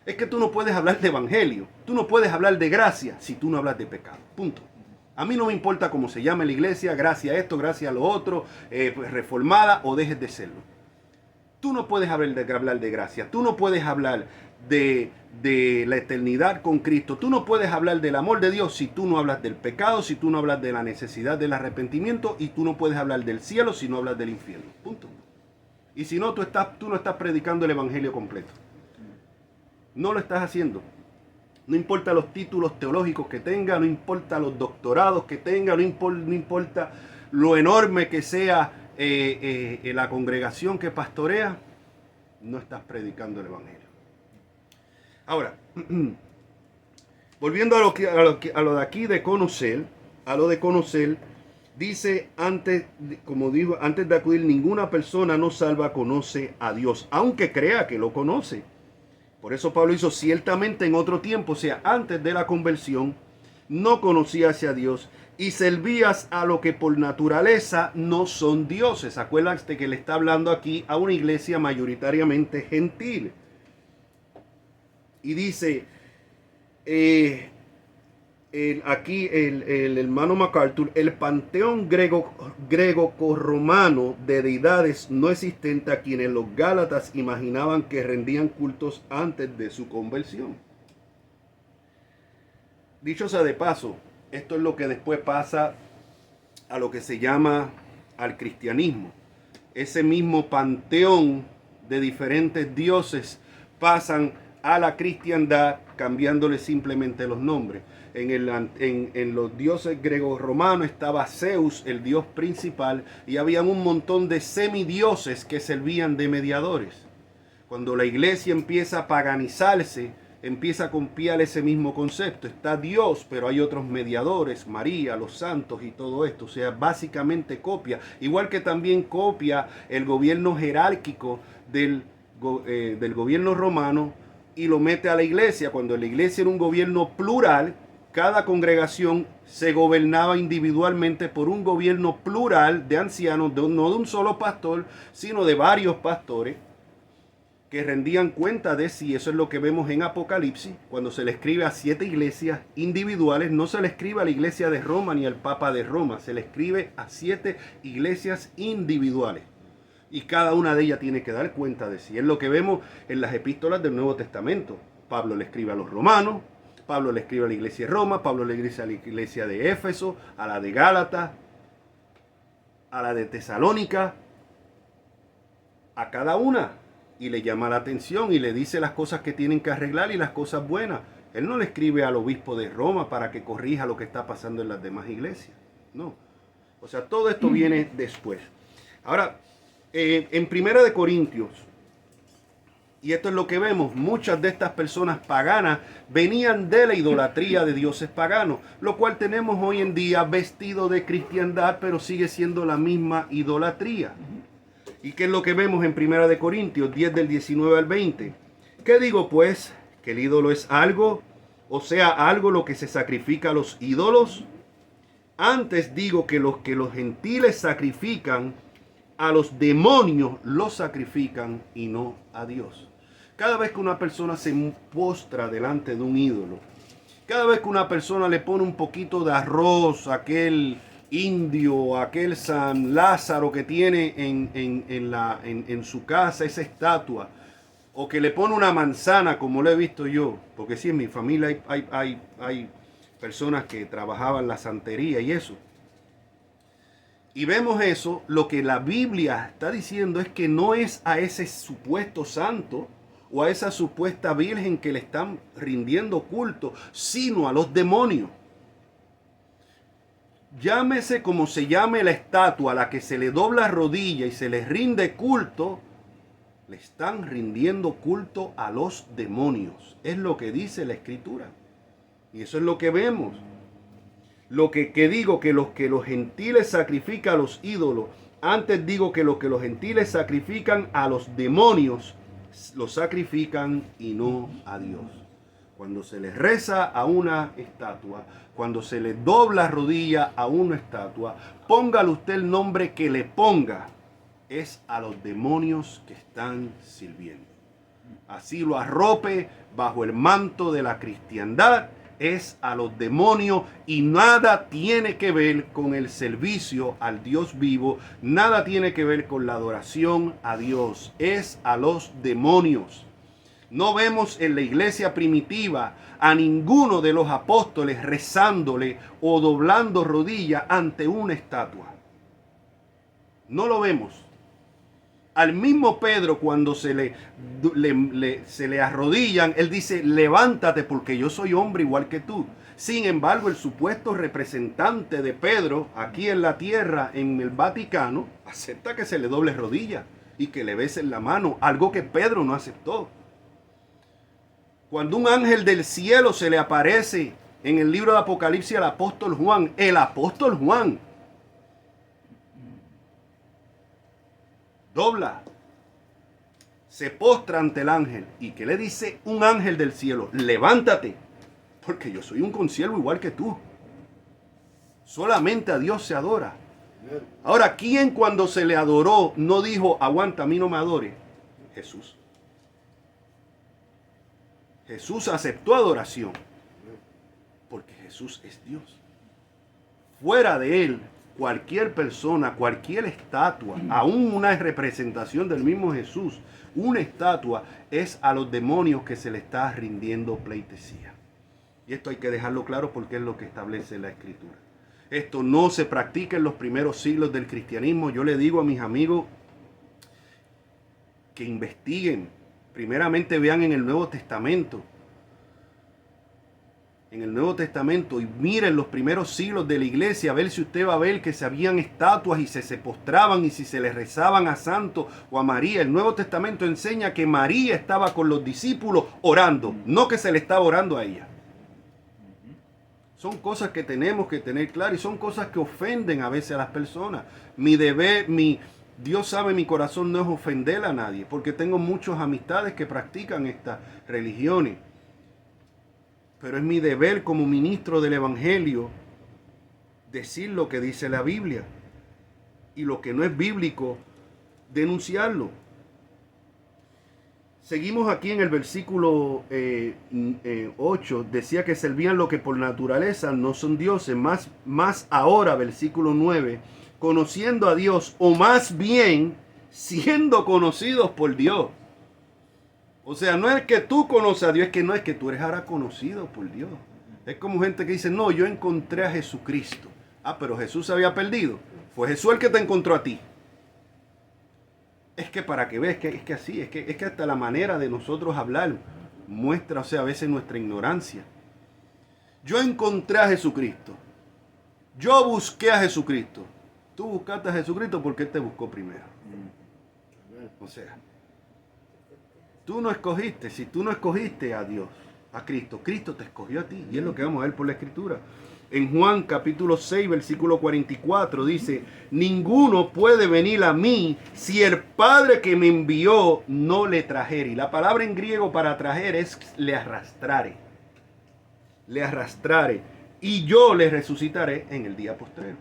S1: Es que tú no puedes hablar de evangelio, tú no puedes hablar de gracia si tú no hablas de pecado. Punto. A mí no me importa cómo se llame la iglesia, gracia a esto, gracia a lo otro, reformada o dejes de serlo. Tú no puedes hablar de gracia, tú no puedes hablar de la eternidad con Cristo, tú no puedes hablar del amor de Dios si tú no hablas del pecado, si tú no hablas de la necesidad del arrepentimiento, y tú no puedes hablar del cielo si no hablas del infierno. Punto. Y si no, tú no estás predicando el evangelio completo. No lo estás haciendo. No importa los títulos teológicos que tenga, no importa los doctorados que tenga, no importa lo enorme que sea la congregación que pastorea, no estás predicando el evangelio. Ahora, volviendo a lo de aquí de conocer, dice antes de acudir, ninguna persona no salva conoce a Dios, aunque crea que lo conoce. Por eso Pablo hizo ciertamente en otro tiempo, o sea, antes de la conversión, no conocías a Dios y servías a lo que por naturaleza no son dioses. Acuérdate que le está hablando aquí a una iglesia mayoritariamente gentil. Y dice, aquí el hermano MacArthur, el panteón greco-romano de deidades no existente a quienes los gálatas imaginaban que rendían cultos antes de su conversión. Dicho sea de paso, esto es lo que después pasa a lo que se llama al cristianismo. Ese mismo panteón de diferentes dioses pasan a la cristiandad cambiándole simplemente los nombres. En los dioses griegos romanos estaba Zeus, el dios principal, y había un montón de semidioses que servían de mediadores. Cuando la iglesia empieza a paganizarse, empieza a copiar ese mismo concepto. Está Dios, pero hay otros mediadores, María, los santos y todo esto. O sea, básicamente copia. Igual que también copia el gobierno jerárquico del gobierno romano y lo mete a la iglesia. Cuando la iglesia era un gobierno plural, cada congregación se gobernaba individualmente por un gobierno plural de ancianos, no de un solo pastor, sino de varios pastores que rendían cuenta de sí. Eso es lo que vemos en Apocalipsis, cuando se le escribe a 7 iglesias individuales. No se le escribe a la iglesia de Roma ni al Papa de Roma, se le escribe a 7 iglesias individuales. Y cada una de ellas tiene que dar cuenta de sí. Es lo que vemos en las epístolas del Nuevo Testamento. Pablo le escribe a los romanos, Pablo le escribe a la iglesia de Roma, Pablo le escribe a la iglesia de Éfeso, a la de Gálatas, a la de Tesalónica, a cada una, y le llama la atención y le dice las cosas que tienen que arreglar y las cosas buenas. Él no le escribe al obispo de Roma para que corrija lo que está pasando en las demás iglesias. No. O sea, todo esto viene después. Ahora, en Primera de Corintios, y esto es lo que vemos, muchas de estas personas paganas venían de la idolatría de dioses paganos, lo cual tenemos hoy en día vestido de cristiandad, pero sigue siendo la misma idolatría. ¿Y qué es lo que vemos en Primera de Corintios 10 del 19 al 20? ¿Qué digo pues? ¿Que el ídolo es algo? O sea, algo lo que se sacrifica a los ídolos. Antes digo que los gentiles sacrifican a los demonios, los sacrifican y no a Dios. Cada vez que una persona se postra delante de un ídolo, cada vez que una persona le pone un poquito de arroz a aquel indio, aquel San Lázaro que tiene en su casa, esa estatua, o que le pone una manzana, como lo he visto yo, porque sí, en mi familia hay personas que trabajaban la santería y eso. Y vemos eso, lo que la Biblia está diciendo es que no es a ese supuesto santo o a esa supuesta virgen que le están rindiendo culto, sino a los demonios. Llámese como se llame la estatua a la que se le dobla rodilla y se le rinde culto, le están rindiendo culto a los demonios. Es lo que dice la Escritura. Y eso es lo que vemos. Lo que digo que los gentiles sacrifican a los ídolos, antes digo que los gentiles sacrifican a los demonios, los sacrifican y no a Dios. Cuando se les reza a una estatua, cuando se le dobla rodilla a una estatua, póngale usted el nombre que le ponga, es a los demonios que están sirviendo. Así lo arrope bajo el manto de la cristiandad, es a los demonios y nada tiene que ver con el servicio al Dios vivo, nada tiene que ver con la adoración a Dios, es a los demonios. No vemos en la iglesia primitiva a ninguno de los apóstoles rezándole o doblando rodilla ante una estatua. No lo vemos. Al mismo Pedro, cuando se le arrodillan, él dice, levántate porque yo soy hombre igual que tú. Sin embargo, el supuesto representante de Pedro aquí en la tierra, en el Vaticano, acepta que se le doble rodilla y que le besen la mano, algo que Pedro no aceptó. Cuando un ángel del cielo se le aparece en el libro de Apocalipsis al apóstol Juan, el apóstol Juan dobla, se postra ante el ángel. ¿Y qué le dice un ángel del cielo? Levántate, porque yo soy un consiervo igual que tú. Solamente a Dios se adora. Ahora, ¿quién cuando se le adoró no dijo, aguanta, a mí no me adore? Jesús. Jesús aceptó adoración, porque Jesús es Dios. Fuera de él, cualquier persona, cualquier estatua, aún una representación del mismo Jesús, una estatua es a los demonios que se le está rindiendo pleitesía. Y esto hay que dejarlo claro porque es lo que establece la Escritura. Esto no se practica en los primeros siglos del cristianismo. Yo le digo a mis amigos que investiguen, primeramente vean en el Nuevo Testamento. En el Nuevo Testamento y miren los primeros siglos de la iglesia, a ver si usted va a ver que se habían estatuas y se postraban y si se les rezaban a santo o a María. El Nuevo Testamento enseña que María estaba con los discípulos orando, no que se le estaba orando a ella. Son cosas que tenemos que tener claras y son cosas que ofenden a veces a las personas. Mi deber, Dios sabe, mi corazón no es ofender a nadie, porque tengo muchas amistades que practican estas religiones. Pero es mi deber como ministro del Evangelio decir lo que dice la Biblia. Y lo que no es bíblico, denunciarlo. Seguimos aquí en el versículo 8. Decía que servían lo que por naturaleza no son dioses. Más ahora, versículo 9. Conociendo a Dios, o más bien siendo conocidos por Dios. O sea, no es que tú conoces a Dios, es que no es que tú eres ahora conocido por Dios. Es como gente que dice, no, yo encontré a Jesucristo. Ah, pero Jesús se había perdido. Fue Jesús el que te encontró a ti. Es que para que veas, es que así, es que hasta la manera de nosotros hablar muestra, o sea, a veces nuestra ignorancia. Yo encontré a Jesucristo. Yo busqué a Jesucristo. Tú buscaste a Jesucristo porque Él te buscó primero. O sea, tú no escogiste, si tú no escogiste a Dios, a Cristo, Cristo te escogió a ti. Y es lo que vamos a ver por la Escritura. En Juan capítulo 6, versículo 44 dice, ninguno puede venir a mí si el Padre que me envió no le trajere. Y la palabra en griego para traer es le arrastrare. Le arrastrare. Y yo le resucitaré en el día postrero.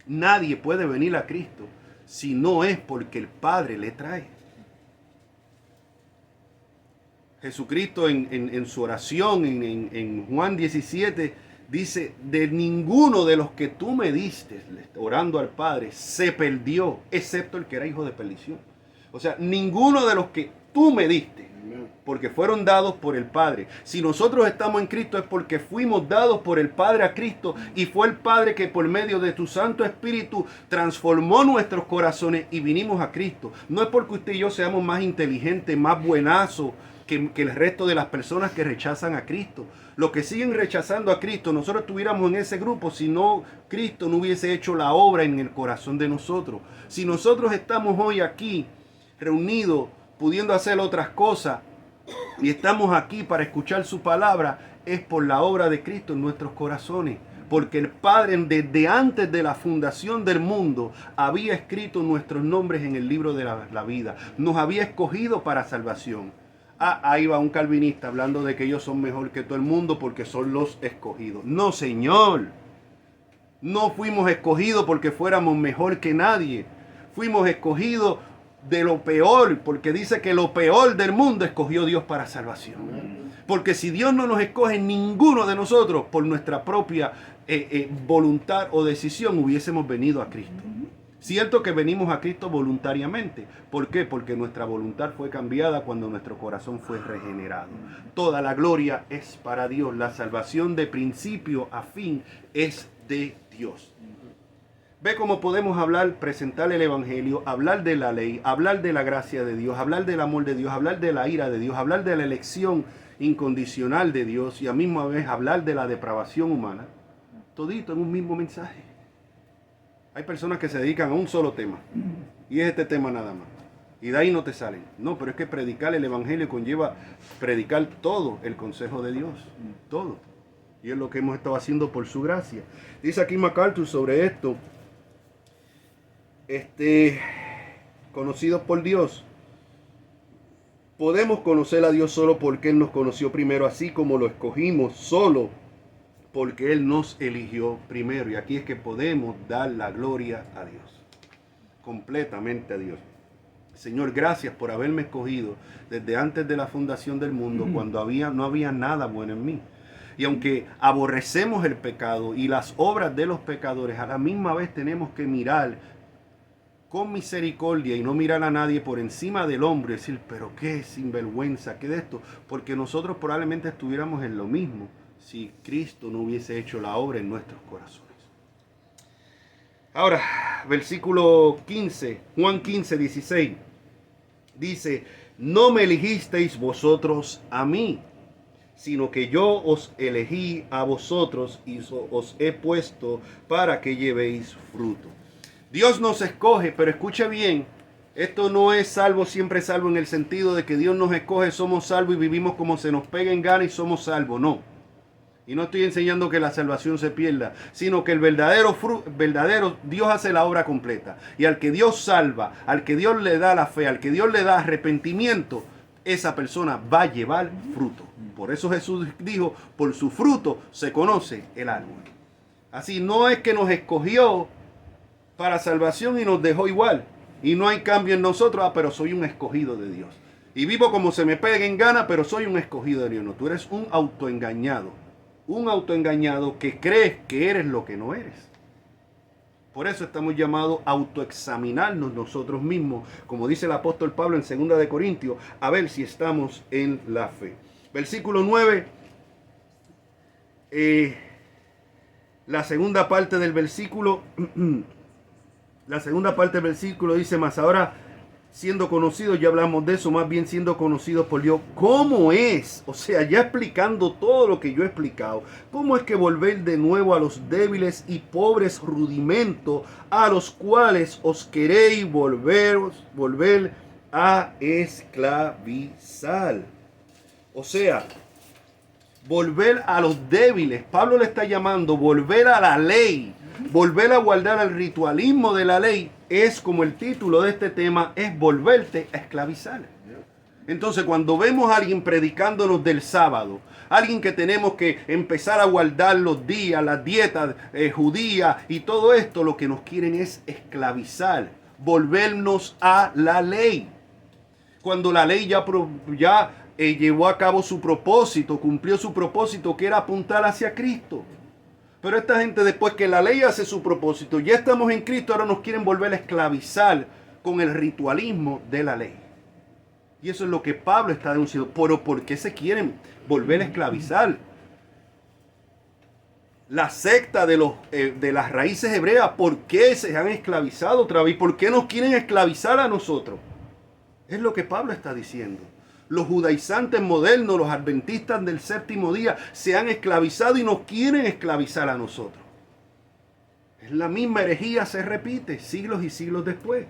S1: Nadie puede venir a Cristo si no es porque el Padre le trae. Jesucristo en su oración en Juan 17 dice, de ninguno de los que tú me diste, orando al Padre, se perdió, excepto el que era hijo de perdición. O sea, ninguno de los que tú me diste, porque fueron dados por el Padre. Si nosotros estamos en Cristo es porque fuimos dados por el Padre a Cristo y fue el Padre que por medio de tu Santo Espíritu transformó nuestros corazones y vinimos a Cristo. No es porque usted y yo seamos más inteligentes, más buenazos que el resto de las personas que rechazan a Cristo. Los que siguen rechazando a Cristo, nosotros estuviéramos en ese grupo si no Cristo no hubiese hecho la obra en el corazón de nosotros. Si nosotros estamos hoy aquí reunidos, pudiendo hacer otras cosas, y estamos aquí para escuchar su palabra, es por la obra de Cristo en nuestros corazones. Porque el Padre desde antes de la fundación del mundo había escrito nuestros nombres en el libro de la vida. Nos había escogido para salvación. Ahí va un calvinista hablando de que ellos son mejor que todo el mundo porque son los escogidos. No, señor. No fuimos escogidos porque fuéramos mejor que nadie. Fuimos escogidos de lo peor, porque dice que lo peor del mundo escogió Dios para salvación. Porque si Dios no nos escoge, ninguno de nosotros por nuestra propia voluntad o decisión hubiésemos venido a Cristo. Cierto que venimos a Cristo voluntariamente. ¿Por qué? Porque nuestra voluntad fue cambiada cuando nuestro corazón fue regenerado. Toda la gloria es para Dios. La salvación de principio a fin es de Dios. Ve cómo podemos hablar, presentar el Evangelio, hablar de la ley, hablar de la gracia de Dios, hablar del amor de Dios, hablar de la ira de Dios, hablar de la elección incondicional de Dios y a misma vez hablar de la depravación humana. Todito en un mismo mensaje. Hay personas que se dedican a un solo tema y es este tema nada más. Y de ahí no te salen. No, pero es que predicar el Evangelio conlleva predicar todo el consejo de Dios. Todo. Y es lo que hemos estado haciendo por su gracia. Dice aquí MacArthur sobre esto. Conocidos por Dios. Podemos conocer a Dios solo porque Él nos conoció primero, así como lo escogimos solo porque Él nos eligió primero. Y aquí es que podemos dar la gloria a Dios. Completamente a Dios. Señor, gracias por haberme escogido desde antes de la fundación del mundo, cuando no había nada bueno en mí. Y aunque aborrecemos el pecado y las obras de los pecadores, a la misma vez tenemos que mirar con misericordia y no mirar a nadie por encima del hombro y decir, pero qué sinvergüenza, qué de esto, porque nosotros probablemente estuviéramos en lo mismo si Cristo no hubiese hecho la obra en nuestros corazones. Ahora, versículo 15, Juan 15, 16, dice, no me elegisteis vosotros a mí, sino que yo os elegí a vosotros y os he puesto para que llevéis fruto. Dios nos escoge, pero escuche bien, esto no es salvo, siempre salvo en el sentido de que Dios nos escoge, somos salvos y vivimos como se nos pegue en gana y somos salvos, no. Y no estoy enseñando que la salvación se pierda, sino que el verdadero Dios hace la obra completa. Y al que Dios salva, al que Dios le da la fe, al que Dios le da arrepentimiento, esa persona va a llevar fruto. Por eso Jesús dijo, por su fruto se conoce el árbol. Así no es que nos escogió para salvación y nos dejó igual. Y no hay cambio en nosotros, pero soy un escogido de Dios. Y vivo como se me pegue en gana, pero soy un escogido de Dios. No, tú eres un autoengañado. Un autoengañado que crees que eres lo que no eres. Por eso estamos llamados a autoexaminarnos nosotros mismos, como dice el apóstol Pablo en 2 de Corintios, a ver si estamos en la fe. Versículo 9, la segunda parte del versículo La segunda parte del versículo dice: mas ahora, siendo conocidos, ya hablamos de eso, más bien siendo conocidos por Dios. ¿Cómo es? O sea, ya explicando todo lo que yo he explicado. ¿Cómo es que volver de nuevo a los débiles y pobres rudimentos a los cuales os queréis volver a esclavizar? O sea, volver a los débiles. Pablo le está llamando volver a la ley, volver a guardar el ritualismo de la ley. Es como el título de este tema, es volverte a esclavizar. Entonces, cuando vemos a alguien predicándonos del sábado, alguien que tenemos que empezar a guardar los días, las dietas judías y todo esto, lo que nos quieren es esclavizar, volvernos a la ley. Cuando la ley ya llevó a cabo su propósito, cumplió su propósito, que era apuntar hacia Cristo. Pero esta gente, después que la ley hace su propósito, ya estamos en Cristo, ahora nos quieren volver a esclavizar con el ritualismo de la ley. Y eso es lo que Pablo está denunciando. Pero ¿por qué se quieren volver a esclavizar? La secta de las raíces hebreas, ¿por qué se han esclavizado otra vez? ¿Por qué nos quieren esclavizar a nosotros? Es lo que Pablo está diciendo. Los judaizantes modernos, los adventistas del séptimo día, se han esclavizado y nos quieren esclavizar a nosotros. Es la misma herejía, se repite siglos y siglos después.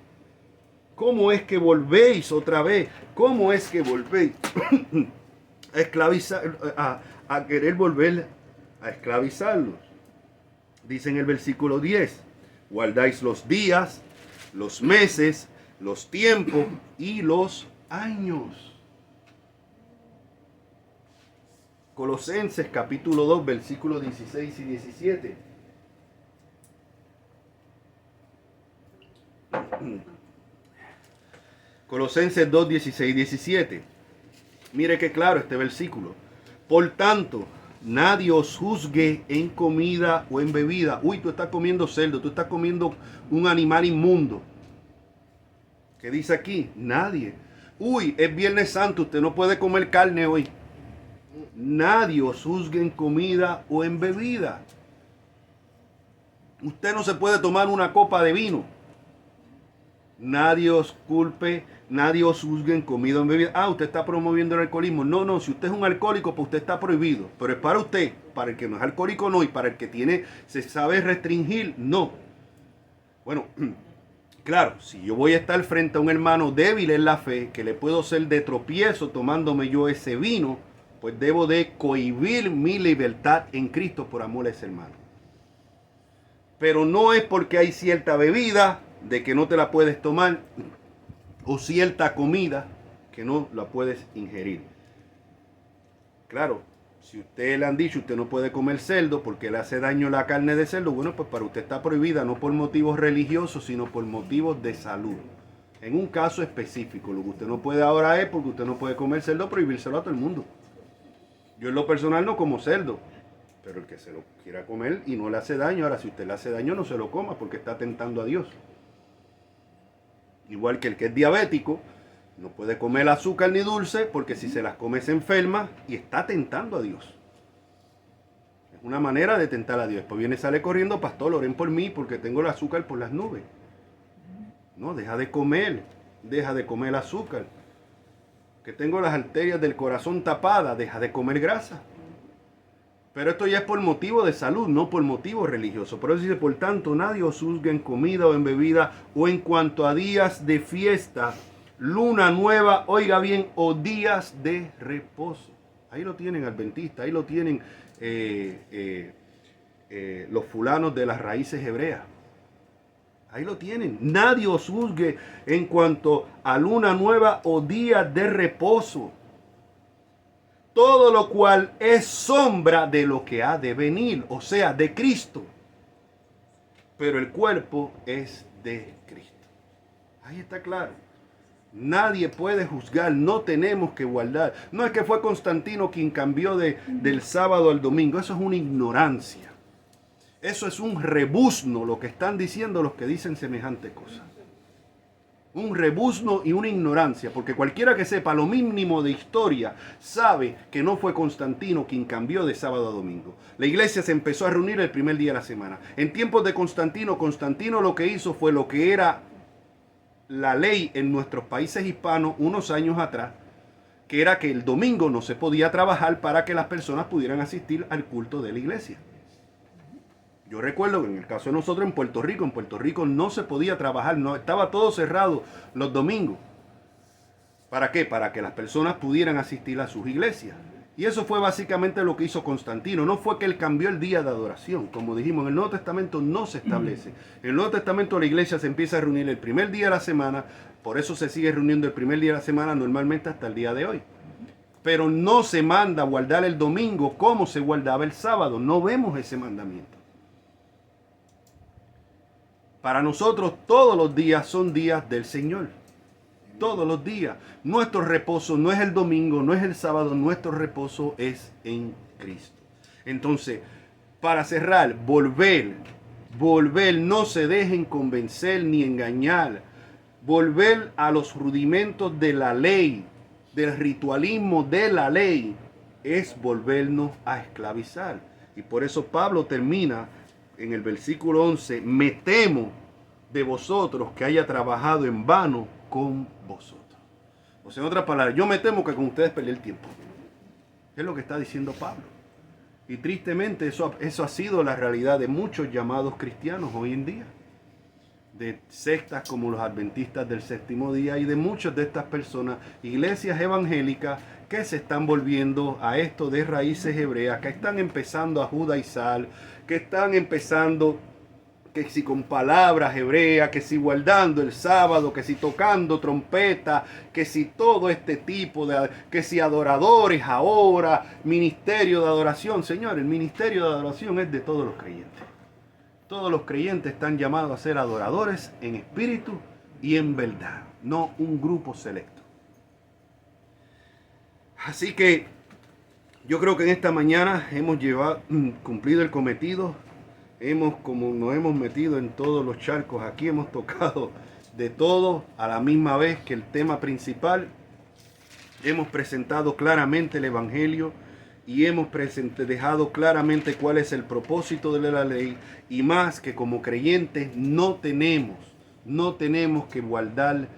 S1: ¿Cómo es que volvéis otra vez? ¿Cómo es que volvéis a esclavizar, a querer volver a esclavizarlos? Dice en el versículo 10, guardáis los días, los meses, los tiempos y los años. Colosenses capítulo 2, versículos 16 y 17. Colosenses 2, 16 y 17. Mire qué claro este versículo. Por tanto, nadie os juzgue en comida o en bebida. Uy, tú estás comiendo cerdo, tú estás comiendo un animal inmundo. ¿Qué dice aquí? Nadie. Uy, es Viernes Santo, usted no puede comer carne hoy. Nadie os juzgue en comida o en bebida. Usted no se puede tomar una copa de vino. Nadie os culpe, nadie os juzgue en comida o en bebida. Ah, usted está promoviendo el alcoholismo. No, si usted es un alcohólico, pues usted está prohibido. Pero es para usted, para el que no es alcohólico no, y para el que se sabe restringir, no. Bueno, claro, si yo voy a estar frente a un hermano débil en la fe, que le puedo ser de tropiezo tomándome yo ese vino, pues debo de cohibir mi libertad en Cristo por amor a ese hermano. Pero no es porque hay cierta bebida de que no te la puedes tomar o cierta comida que no la puedes ingerir. Claro, si usted le han dicho usted no puede comer cerdo porque le hace daño la carne de cerdo, bueno, pues para usted está prohibida no por motivos religiosos, sino por motivos de salud. En un caso específico, lo que usted no puede ahora es porque usted no puede comer cerdo, prohibírselo a todo el mundo. Yo en lo personal no como cerdo, pero el que se lo quiera comer y no le hace daño, ahora si usted le hace daño no se lo coma porque está tentando a Dios. Igual que el que es diabético, no puede comer azúcar ni dulce porque si se las come se enferma y está tentando a Dios. Es una manera de tentar a Dios. Después viene y sale corriendo, pastor, oren por mí porque tengo el azúcar por las nubes. No, deja de comer azúcar. Que tengo las arterias del corazón tapadas, deja de comer grasa. Pero esto ya es por motivo de salud, no por motivo religioso. Por eso dice, por tanto, nadie os juzgue en comida o en bebida o en cuanto a días de fiesta, luna nueva, oiga bien, o días de reposo. Ahí lo tienen adventistas, ahí lo tienen los fulanos de las raíces hebreas. Ahí lo tienen. Nadie os juzgue en cuanto a luna nueva o días de reposo. Todo lo cual es sombra de lo que ha de venir, o sea, de Cristo. Pero el cuerpo es de Cristo. Ahí está claro. Nadie puede juzgar, no tenemos que guardar. No es que fue Constantino quien cambió del sábado al domingo, eso es una ignorancia. Eso es un rebuzno lo que están diciendo los que dicen semejante cosa. un rebuzno y una ignorancia, porque cualquiera que sepa lo mínimo de historia sabe que no fue Constantino quien cambió de sábado a domingo. La iglesia se empezó a reunir el primer día de la semana. En tiempos de Constantino, Constantino lo que hizo fue lo que era la ley en nuestros países hispanos unos años atrás, que era que el domingo no se podía trabajar para que las personas pudieran asistir al culto de la iglesia. Yo recuerdo que en el caso de nosotros en Puerto Rico no se podía trabajar, no, estaba todo cerrado los domingos. ¿Para qué? Para que las personas pudieran asistir a sus iglesias. Y eso fue básicamente lo que hizo Constantino. No fue que él cambió el día de adoración. Como dijimos, en el Nuevo Testamento no se establece. En el Nuevo Testamento la iglesia se empieza a reunir el primer día de la semana. Por eso se sigue reuniendo el primer día de la semana normalmente hasta el día de hoy. Pero no se manda a guardar el domingo como se guardaba el sábado. No vemos ese mandamiento. Para nosotros todos los días son días del Señor. Todos los días. Nuestro reposo no es el domingo, no es el sábado, nuestro reposo es en Cristo. Entonces, para cerrar, volver, no se dejen convencer ni engañar. Volver a los rudimentos de la ley, del ritualismo de la ley, es volvernos a esclavizar. Y por eso Pablo termina en el versículo 11, me temo de vosotros que haya trabajado en vano con vosotros. O sea, en otras palabras, yo me temo que con ustedes perdí el tiempo. Es lo que está diciendo Pablo. Y tristemente eso ha sido la realidad de muchos llamados cristianos hoy en día. De sectas como los adventistas del séptimo día y de muchas de estas personas, iglesias evangélicas que se están volviendo a esto de raíces hebreas, que están empezando a judaizar, que están empezando, que si con palabras hebreas, que si guardando el sábado, que si tocando trompeta, que si todo este tipo de, que si adoradores ahora, ministerio de adoración. Señor, el ministerio de adoración es de todos los creyentes. Todos los creyentes están llamados a ser adoradores en espíritu y en verdad, no un grupo selecto. Así que yo creo que en esta mañana hemos cumplido el cometido. Como nos hemos metido en todos los charcos, aquí hemos tocado de todo a la misma vez que el tema principal. Hemos presentado claramente el Evangelio y hemos dejado claramente cuál es el propósito de la ley, y más que como creyentes no tenemos que guardar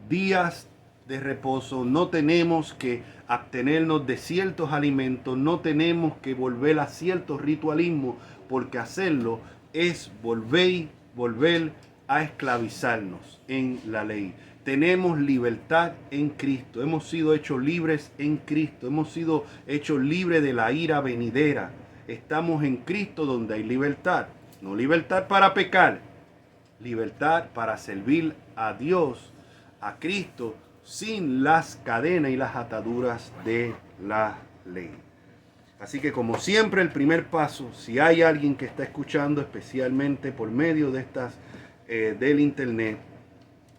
S1: días de reposo, no tenemos que abstenernos de ciertos alimentos, no tenemos que volver a ciertos ritualismos, porque hacerlo es volver a esclavizarnos en la ley. Tenemos libertad en Cristo, hemos sido hechos libres en Cristo, hemos sido hechos libres de la ira venidera. Estamos en Cristo donde hay libertad, no libertad para pecar, libertad para servir a Dios, a Cristo, sin las cadenas y las ataduras de la ley. Así que como siempre el primer paso, si hay alguien que está escuchando especialmente por medio de del internet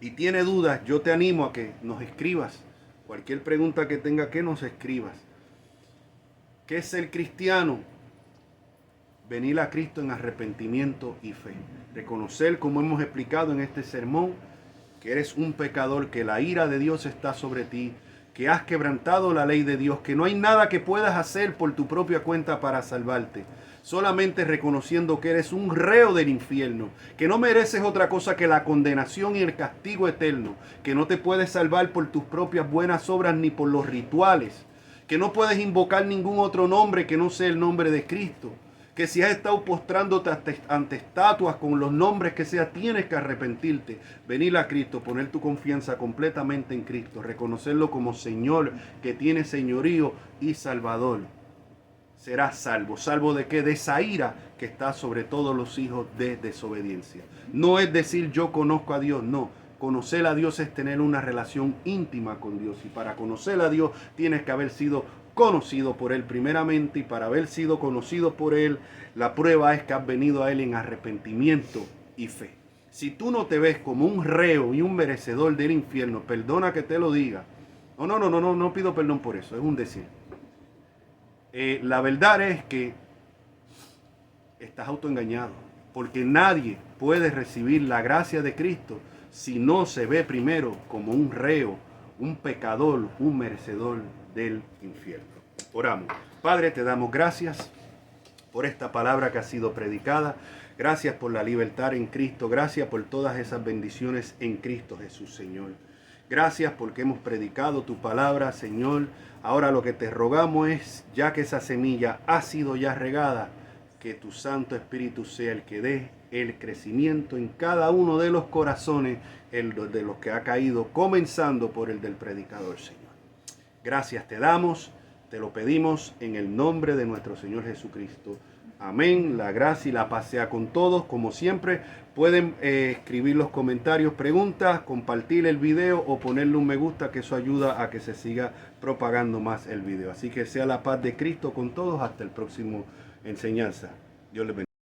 S1: y tiene dudas, yo te animo a que nos escribas. Cualquier pregunta que tenga, que nos escribas. ¿Qué es ser cristiano? Venir a Cristo en arrepentimiento y fe. Reconocer, como hemos explicado en este sermón, que eres un pecador, que la ira de Dios está sobre ti, que has quebrantado la ley de Dios, que no hay nada que puedas hacer por tu propia cuenta para salvarte. Solamente reconociendo que eres un reo del infierno, que no mereces otra cosa que la condenación y el castigo eterno, que no te puedes salvar por tus propias buenas obras ni por los rituales, que no puedes invocar ningún otro nombre que no sea el nombre de Cristo, que si has estado postrándote ante estatuas con los nombres que sea, tienes que arrepentirte, venir a Cristo, poner tu confianza completamente en Cristo, reconocerlo como Señor, que tiene señorío y Salvador. Serás salvo. ¿Salvo de qué? De esa ira que está sobre todos los hijos de desobediencia. No es decir yo conozco a Dios, no. Conocer a Dios es tener una relación íntima con Dios. Y para conocer a Dios tienes que haber sido conocido por Él primeramente. Y para haber sido conocido por Él, la prueba es que has venido a Él en arrepentimiento y fe. Si tú no te ves como un reo y un merecedor del infierno, perdona que te lo diga. No pido perdón por eso, es un decir. La verdad es que estás autoengañado, porque nadie puede recibir la gracia de Cristo si no se ve primero como un reo, un pecador, un merecedor del infierno. Oramos. Padre, te damos gracias por esta palabra que ha sido predicada. Gracias por la libertad en Cristo. Gracias por todas esas bendiciones en Cristo Jesús, Señor. Gracias porque hemos predicado tu palabra, Señor. Ahora lo que te rogamos es, ya que esa semilla ha sido ya regada, que tu Santo Espíritu sea el que dé el crecimiento en cada uno de los corazones de los que ha caído, comenzando por el del predicador, Señor. Gracias te damos, te lo pedimos en el nombre de nuestro Señor Jesucristo. Amén. La gracia y la paz sea con todos. Como siempre, pueden escribir los comentarios, preguntas, compartir el video o ponerle un me gusta, que eso ayuda a que se siga propagando más el video. Así que sea la paz de Cristo con todos. Hasta el próximo enseñanza. Dios les bendiga.